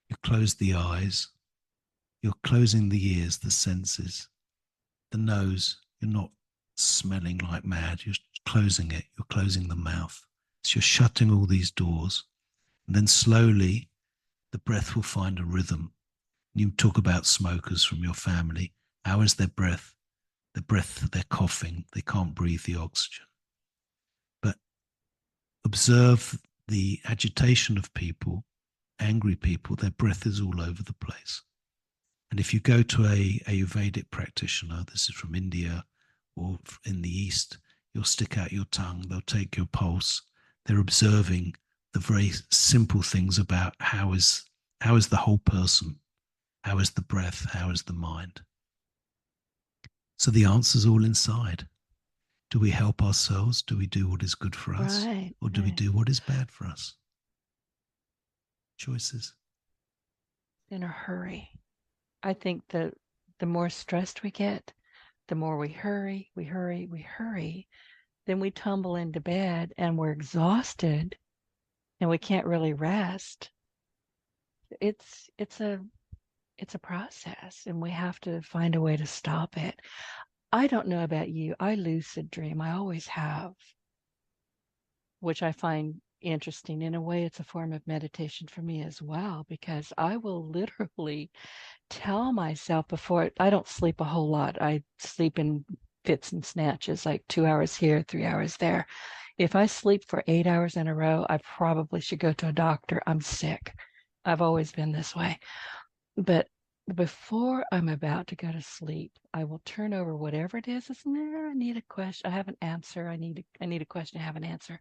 you close the eyes, you're closing the ears, the senses, the nose, you're not smelling like mad, you're closing it, you're closing the mouth. So you're shutting all these doors. And then slowly the breath will find a rhythm. You talk about smokers from your family. How is their breath? The breath, they're coughing, they can't breathe the oxygen. But observe the agitation of people, angry people, their breath is all over the place. And if you go to a Ayurvedic practitioner, this is from India or in the East, you'll stick out your tongue, they'll take your pulse. They're observing the very simple things about how is the whole person, how is the breath, how is the mind. So the answer's all inside. Do we help ourselves? Do we do what is good for us? Right. Or do we do what is bad for us? Choices. In a hurry. I think that the more stressed we get, the more we hurry, then we tumble into bed and we're exhausted and we can't really rest. It's a process, and we have to find a way to stop it. I don't know about you. I lucid dream. I always have, which I find interesting. In a way, it's a form of meditation for me as well, because I will literally tell myself before I don't sleep a whole lot. I sleep in fits and snatches, like 2 hours here, 3 hours there. If I sleep for 8 hours in a row, I probably should go to a doctor. I'm sick. I've always been this way. But before I'm about to go to sleep, I will turn over whatever it is. I need a question. I have an answer. I need a question. I have an answer.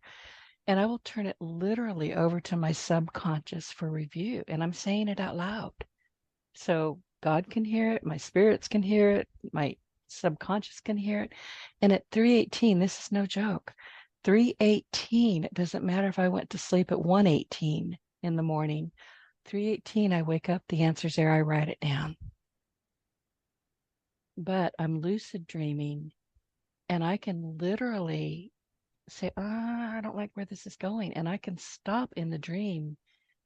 And I will turn it literally over to my subconscious for review. And I'm saying it out loud. So God can hear it. My spirits can hear it. My subconscious can hear it. And at 3:18, this is no joke. 3:18, it doesn't matter if I went to sleep at 1:18 in the morning. 3:18, I wake up, the answer's there, I write it down. But I'm lucid dreaming, and I can literally say, I don't like where this is going. And I can stop in the dream,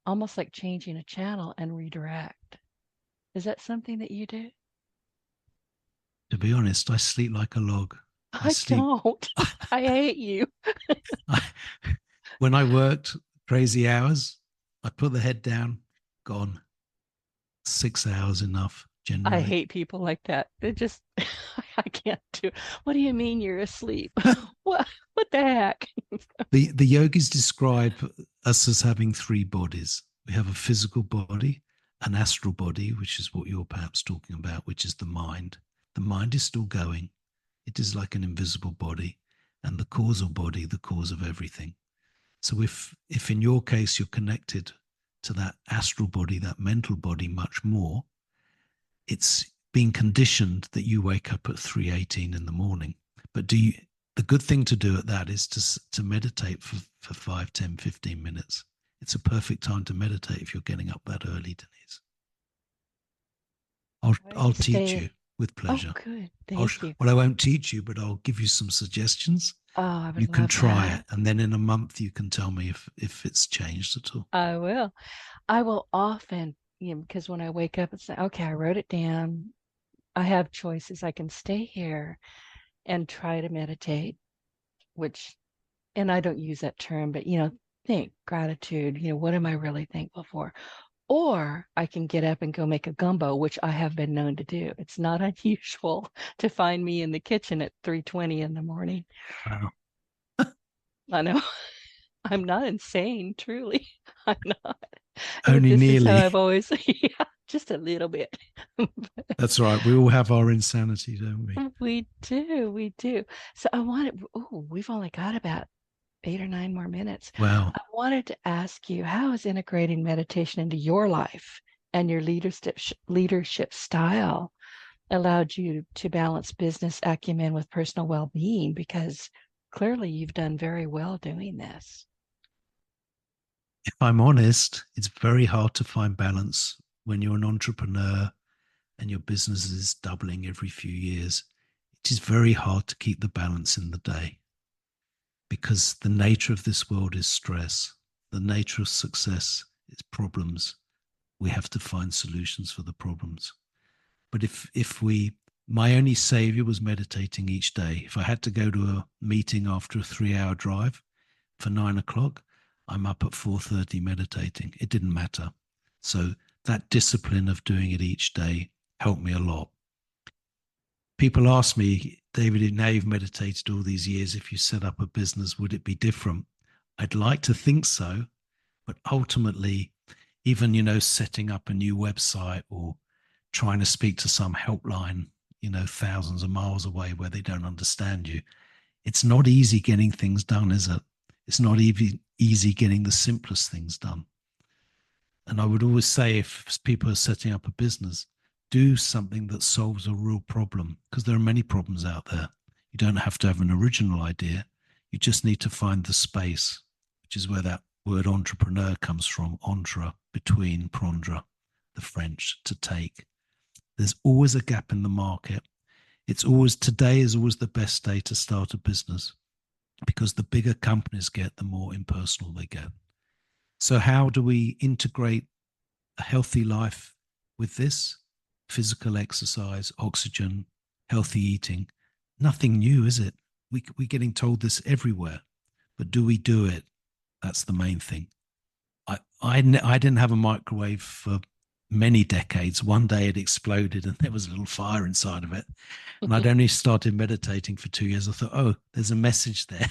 almost like changing a channel and redirect. Is that something that you do? To be honest, I sleep like a log. I don't. I hate you. When I worked crazy hours, I put the head down, gone. 6 hours enough, generally. I hate people like that. It just, I can't do. What do you mean you're asleep? What the heck? The yogis describe us as having 3 bodies. We have a physical body, an astral body, which is what you're perhaps talking about, which is the mind. The mind is still going. It is like an invisible body, and the causal body, the cause of everything. So if in your case you're connected to that astral body, that mental body much more, it's being conditioned that you wake up at 3:18 in the morning. But the good thing to do at that is to meditate for 5, 10, 15 minutes. It's a perfect time to meditate if you're getting up that early, Denise. All I'll teach Stay. you with Oh, pleasure. good. Thank you. Well, I won't teach you, but I'll give you some suggestions. Oh, I You would can love try it, that. and then in a month you can tell me if it's changed at all. I will. I will often, because when I wake up and say, okay, I wrote it down. I have choices. I can stay here and try to meditate, which, and I don't use that term, but, think gratitude, what am I really thankful for? Or I can get up and go make a gumbo, which I have been known to do. It's not unusual to find me in the kitchen at 3:20 in the morning. Wow. I know. I'm not insane, truly. I'm not. But Only this is how nearly. I've always, yeah, just a little bit. That's right. We all have our insanity, don't we? We do. We do. So we've only got about 8 or 9 more minutes. Wow. I wanted to ask you, how is integrating meditation into your life and your leadership style allowed you to balance business acumen with personal well-being? Because clearly you've done very well doing this. If I'm honest, it's very hard to find balance when you're an entrepreneur and your business is doubling every few years. It is very hard to keep the balance in the day because the nature of this world is stress. The nature of success is problems. We have to find solutions for the problems. But my only savior was meditating each day. If I had to go to a meeting after a 3-hour drive for 9 o'clock, I'm up at 4:30 meditating. It didn't matter. So that discipline of doing it each day helped me a lot. People ask me, David, now you've meditated all these years, if you set up a business, would it be different? I'd like to think so, but ultimately, even, setting up a new website or trying to speak to some helpline, thousands of miles away where they don't understand you, it's not easy getting things done, is it? It's not even easy getting the simplest things done. And I would always say, if people are setting up a business, do something that solves a real problem, because there are many problems out there. You don't have to have an original idea. You just need to find the space, which is where that word entrepreneur comes from. Entre, between, prendre, the French, to take. There's always a gap in the market. Today is always the best day to start a business, because the bigger companies get, the more impersonal they get. So how do we integrate a healthy life with this? Physical exercise, oxygen, healthy eating. Nothing new, is it? We're getting told this everywhere, but do we do it? That's the main thing. I didn't have a microwave for many decades. One day it exploded and there was a little fire inside of it. And I'd only started meditating for 2 years. I thought, oh, there's a message there.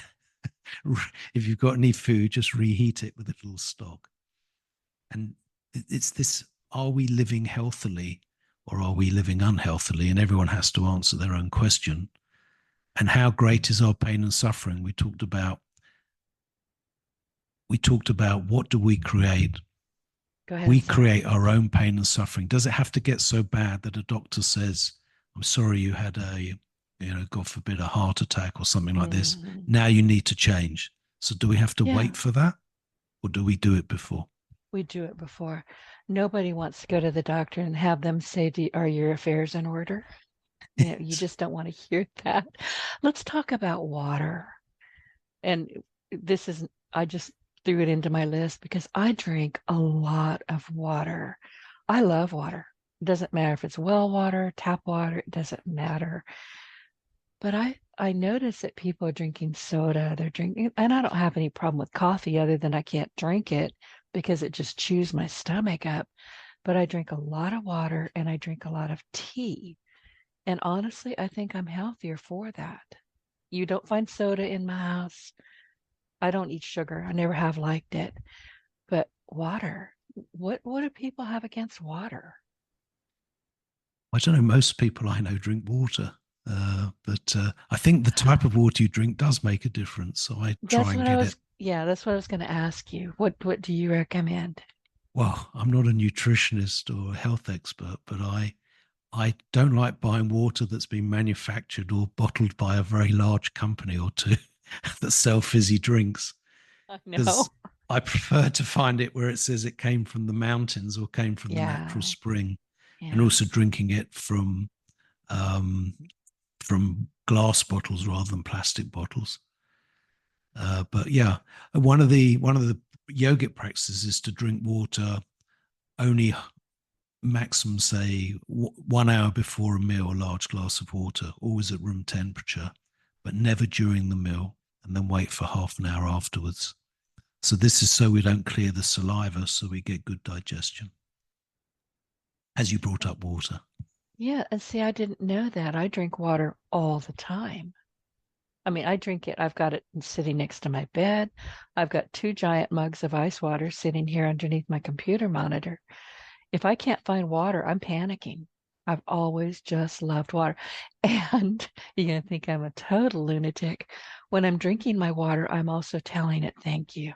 If you've got any food, just reheat it with a little stock. And it's this, are we living healthily or are we living unhealthily? And everyone has to answer their own question. And how great is our pain and suffering? We talked about what do we create? Go ahead. We create our own pain and suffering. Does it have to get so bad that a doctor says, I'm sorry you had God forbid, a heart attack or something like this. Now you need to change. So do we have to wait for that, or do we do it before? We do it before. Nobody wants to go to the doctor and have them say, are your affairs in order? You just don't want to hear that. Let's talk about water. And I just threw it into my list because I drink a lot of water. I love water. It doesn't matter if it's well water, tap water, it doesn't matter. But I notice that people are drinking soda, they're drinking, and I don't have any problem with coffee other than I can't drink it because it just chews my stomach up. But I drink a lot of water and I drink a lot of tea. And honestly, I think I'm healthier for that. You don't find soda in my house. I don't eat sugar. I never have liked it. But water, what do people have against water? I don't know. Most people I know drink water. But I think the type of water you drink does make a difference. So I try and get it. Yeah, that's what I was going to ask you. What do you recommend? Well, I'm not a nutritionist or a health expert, but I don't like buying water that's been manufactured or bottled by a very large company or two that sell fizzy drinks. I know. I prefer to find it where it says it came from the mountains or came from the natural spring. and also Yes. drinking it from glass bottles rather than plastic bottles. But yeah, one of the yogic practices is to drink water only maximum, say, 1 hour before a meal, a large glass of water, always at room temperature, but never during the meal, and then wait for half an hour afterwards. So this is so we don't clear the saliva, so we get good digestion. As you brought up water. Yeah, and see, I didn't know that. I drink water all the time. I mean, I drink it. I've got it sitting next to my bed. I've got 2 giant mugs of ice water sitting here underneath my computer monitor. If I can't find water, I'm panicking. I've always just loved water. And you're going to think I'm a total lunatic. When I'm drinking my water, I'm also telling it thank you.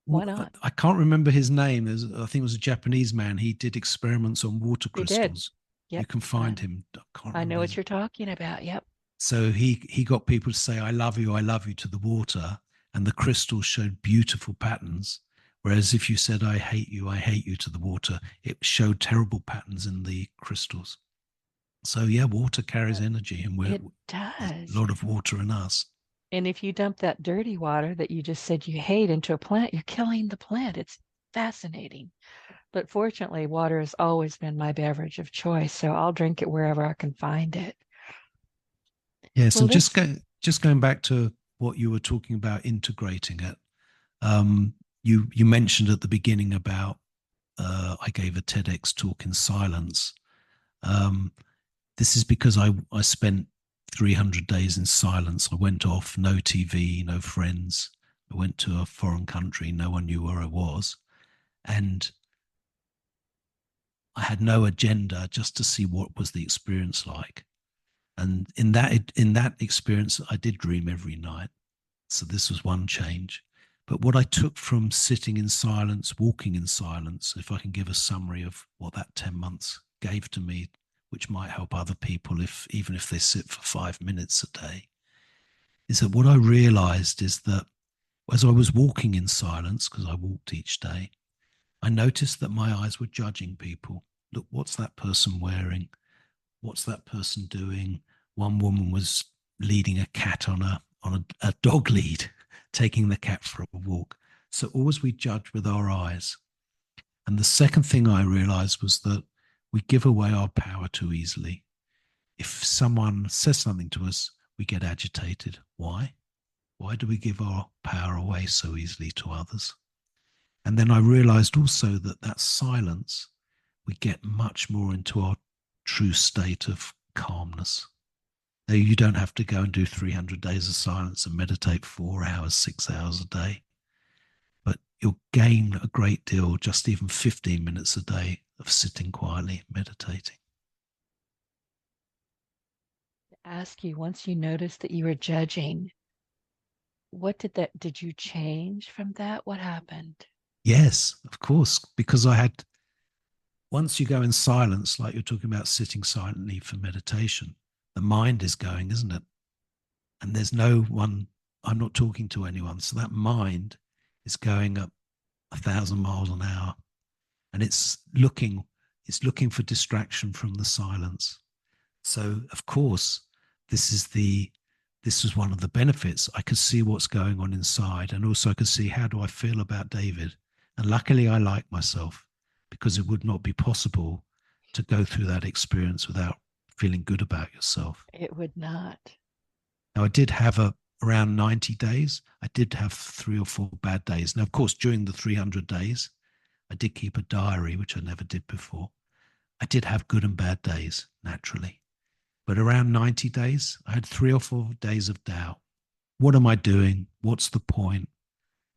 Why not? I can't remember his name. I think it was a Japanese man. He did experiments on water He did. crystals. You Yep. can find him. I can't I know remember what you're talking about. Yep. So he got people to say, I love you to the water. And the crystals showed beautiful patterns. Whereas if you said, I hate you to the water, it showed terrible patterns in the crystals. So yeah, water carries energy, and It there's does. a lot of water in us. And if you dump that dirty water that you just said you hate into a plant, you're killing the plant. It's fascinating. But fortunately, water has always been my beverage of choice, so I'll drink it wherever I can find it. Yes, Well, and this, just going back to what you were talking about, integrating it. You mentioned at the beginning about I gave a TEDx talk in silence. Um, this is because I spent 300 days in silence. I went off, no TV, no friends. I went to a foreign country. No one knew where I was. And I had no agenda, just to see what was the experience like. And in that experience, I did dream every night. So this was one change. But what I took from sitting in silence, walking in silence, if I can give a summary of what that 10 months gave to me, which might help other people even if they sit for 5 minutes a day, is that what I realized is that as I was walking in silence, because I walked each day, I noticed that my eyes were judging people. Look, what's that person wearing? What's that person doing? One woman was leading a cat on a dog lead, taking the cat for a walk. So always we judge with our eyes. And the second thing I realized was that we give away our power too easily. If someone says something to us, we get agitated. Why? Why do we give our power away so easily to others? And then I realized also that silence, we get much more into our true state of calmness. Now, you don't have to go and do 300 days of silence and meditate 4 hours, 6 hours a day, but you'll gain a great deal, just even 15 minutes a day of sitting quietly, meditating. ask you, once you noticed that you were judging, did you change from that? What happened? Yes, of course, because once you go in silence, like you're talking about sitting silently for meditation, the mind is going, isn't it? And there's no one, I'm not talking to anyone. So that mind is going up 1,000 miles an hour, and it's looking for distraction from the silence. So of course, this was one of the benefits. I could see what's going on inside, and also I could see, how do I feel about David? And luckily I like myself, because it would not be possible to go through that experience without feeling good about yourself. It would not. Now, I did have around 90 days. I did have 3 or 4 bad days. Now, of course, during the 300 days, I did keep a diary, which I never did before. I did have good and bad days, naturally. But around 90 days, I had 3 or 4 days of doubt. What am I doing? What's the point?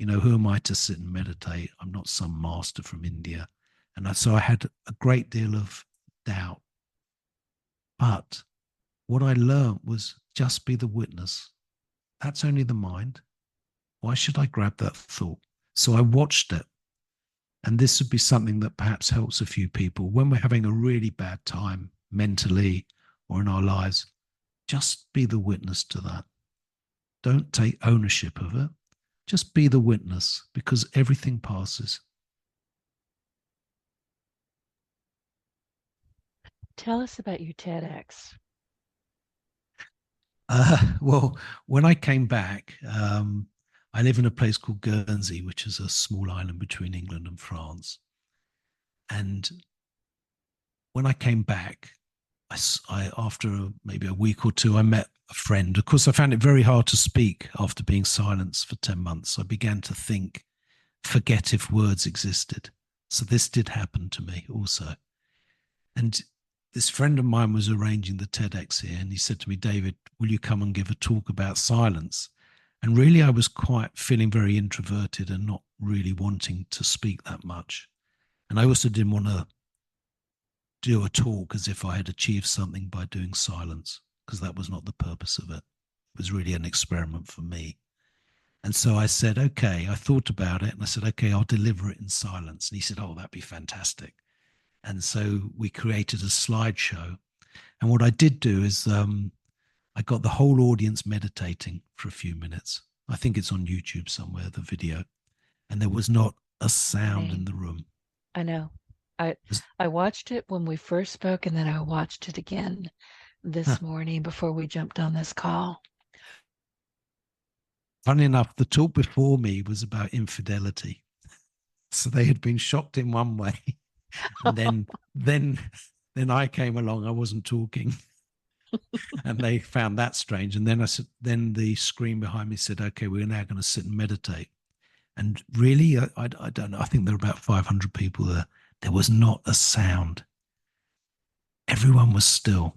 Who am I to sit and meditate? I'm not some master from India. And so I had a great deal of doubt. But what I learned was, just be the witness. That's only the mind. Why should I grab that thought? So I watched it. And this would be something that perhaps helps a few people when we're having a really bad time mentally or in our lives. Just be the witness to that. Don't take ownership of it. Just be the witness, because everything passes. Tell us about your TEDx. Well, when I came back, I live in a place called Guernsey, which is a small island between England and France. And when I came back, after maybe a week or two, I met a friend. Of course, I found it very hard to speak after being silenced for 10 months. I began to forget if words existed. So this did happen to me also. And this friend of mine was arranging the TEDx here, and he said to me, David, will you come and give a talk about silence? And really, I was quite feeling very introverted and not really wanting to speak that much. And I also didn't want to do a talk as if I had achieved something by doing silence, because that was not the purpose of it. It was really an experiment for me. And so I said, okay, I thought about it and I said, okay, I'll deliver it in silence. And he said, oh, that'd be fantastic. And so we created a slideshow. And what I did do is I got the whole audience meditating for a few minutes. I think it's on YouTube somewhere, the video. And there was not a sound in the room. I know. I watched it when we first spoke, and then I watched it again this morning before we jumped on this call. Funny enough, the talk before me was about infidelity. So they had been shocked in one way. And then I came along, I wasn't talking. And they found that strange. And then then the screen behind me said, okay, we're now going to sit and meditate. And really, I don't know, I think there were about 500 people there. There was not a sound. Everyone was still.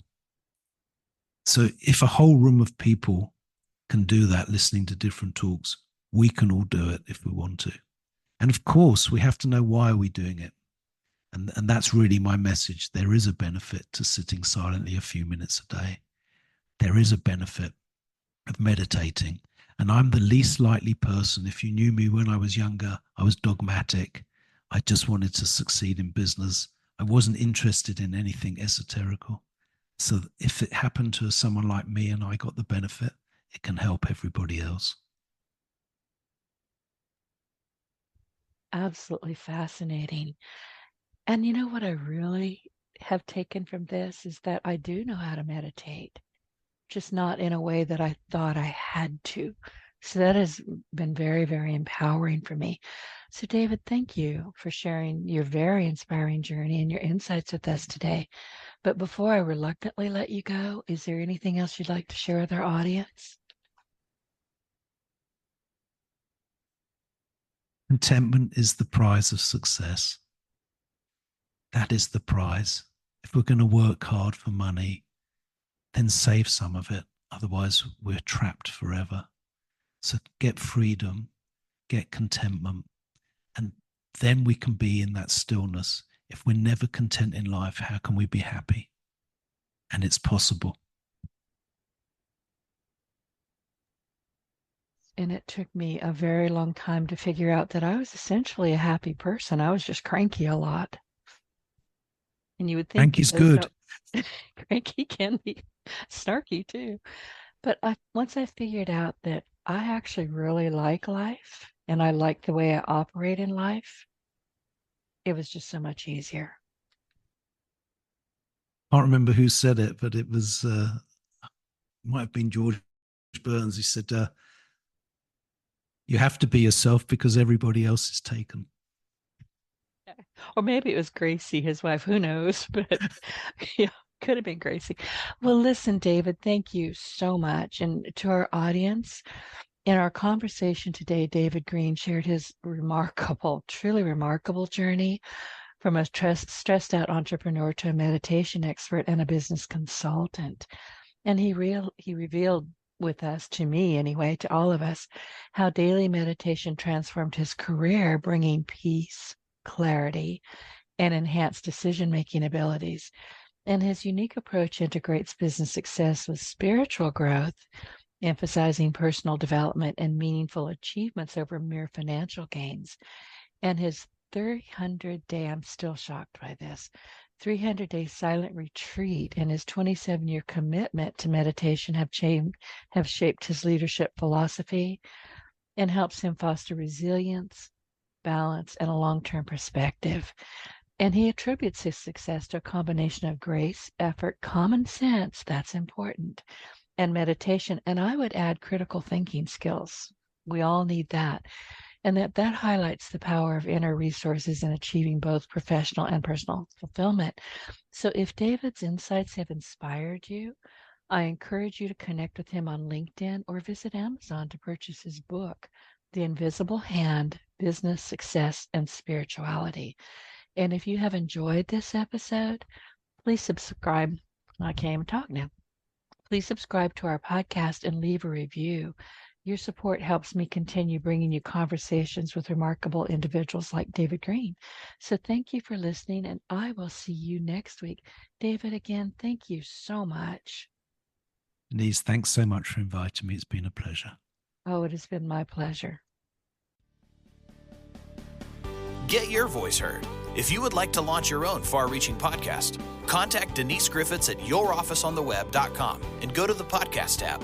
So if a whole room of people can do that, listening to different talks, we can all do it if we want to. And of course, we have to know why we're doing it. And that's really my message. There is a benefit to sitting silently a few minutes a day. There is a benefit of meditating. And I'm the least likely person. If you knew me when I was younger, I was dogmatic. I just wanted to succeed in business. I wasn't interested in anything esoterical. So if it happened to someone like me and I got the benefit, it can help everybody else. Absolutely fascinating. And you know what I really have taken from this is that I do know how to meditate, just not in a way that I thought I had to. So that has been very, very empowering for me. So David, thank you for sharing your very inspiring journey and your insights with us today. But before I reluctantly let you go, is there anything else you'd like to share with our audience? Contentment is the prize of success. That is the prize. If we're going to work hard for money, then save some of it. Otherwise, we're trapped forever. So get freedom, get contentment, and then we can be in that stillness. If we're never content in life, how can we be happy? And it's possible. And it took me a very long time to figure out that I was essentially a happy person. I was just cranky a lot. And you would think Cranky's good. Cranky can be snarky too. But once I figured out that I actually really like life and I like the way I operate in life, it was just so much easier. I can't remember who said it, but it was, might have been George Burns. He said, you have to be yourself because everybody else is taken. Or maybe it was Gracie, his wife, who knows, but yeah, could have been Gracie. Well, listen, David, thank you so much. And to our audience, in our conversation today, David Green shared his remarkable, truly remarkable journey from a stressed out entrepreneur to a meditation expert and a business consultant. And he revealed with us, to me anyway, to all of us, how daily meditation transformed his career, bringing peace, clarity, and enhanced decision-making abilities. And his unique approach integrates business success with spiritual growth, emphasizing personal development and meaningful achievements over mere financial gains. And his 300-day, I'm still shocked by this, 300-day silent retreat and his 27-year commitment to meditation have shaped his leadership philosophy and helps him foster resilience, balance, and a long-term perspective. And he attributes his success to a combination of grace, effort, common sense, that's important, and meditation. And I would add critical thinking skills. We all need that. And that highlights the power of inner resources in achieving both professional and personal fulfillment. So if David's insights have inspired you, I encourage you to connect with him on LinkedIn or visit Amazon to purchase his book, The Invisible Hand, Business, Success, and Spirituality. And if you have enjoyed this episode, please subscribe. I can't even talk now. Please subscribe to our podcast and leave a review. Your support helps me continue bringing you conversations with remarkable individuals like David Green. So thank you for listening, and I will see you next week. David, again, thank you so much. Denise, thanks so much for inviting me. It's been a pleasure. Oh, it has been my pleasure. Get your voice heard. If you would like to launch your own far-reaching podcast, contact Denise Griffitts at yourofficeontheweb.com and go to the podcast tab.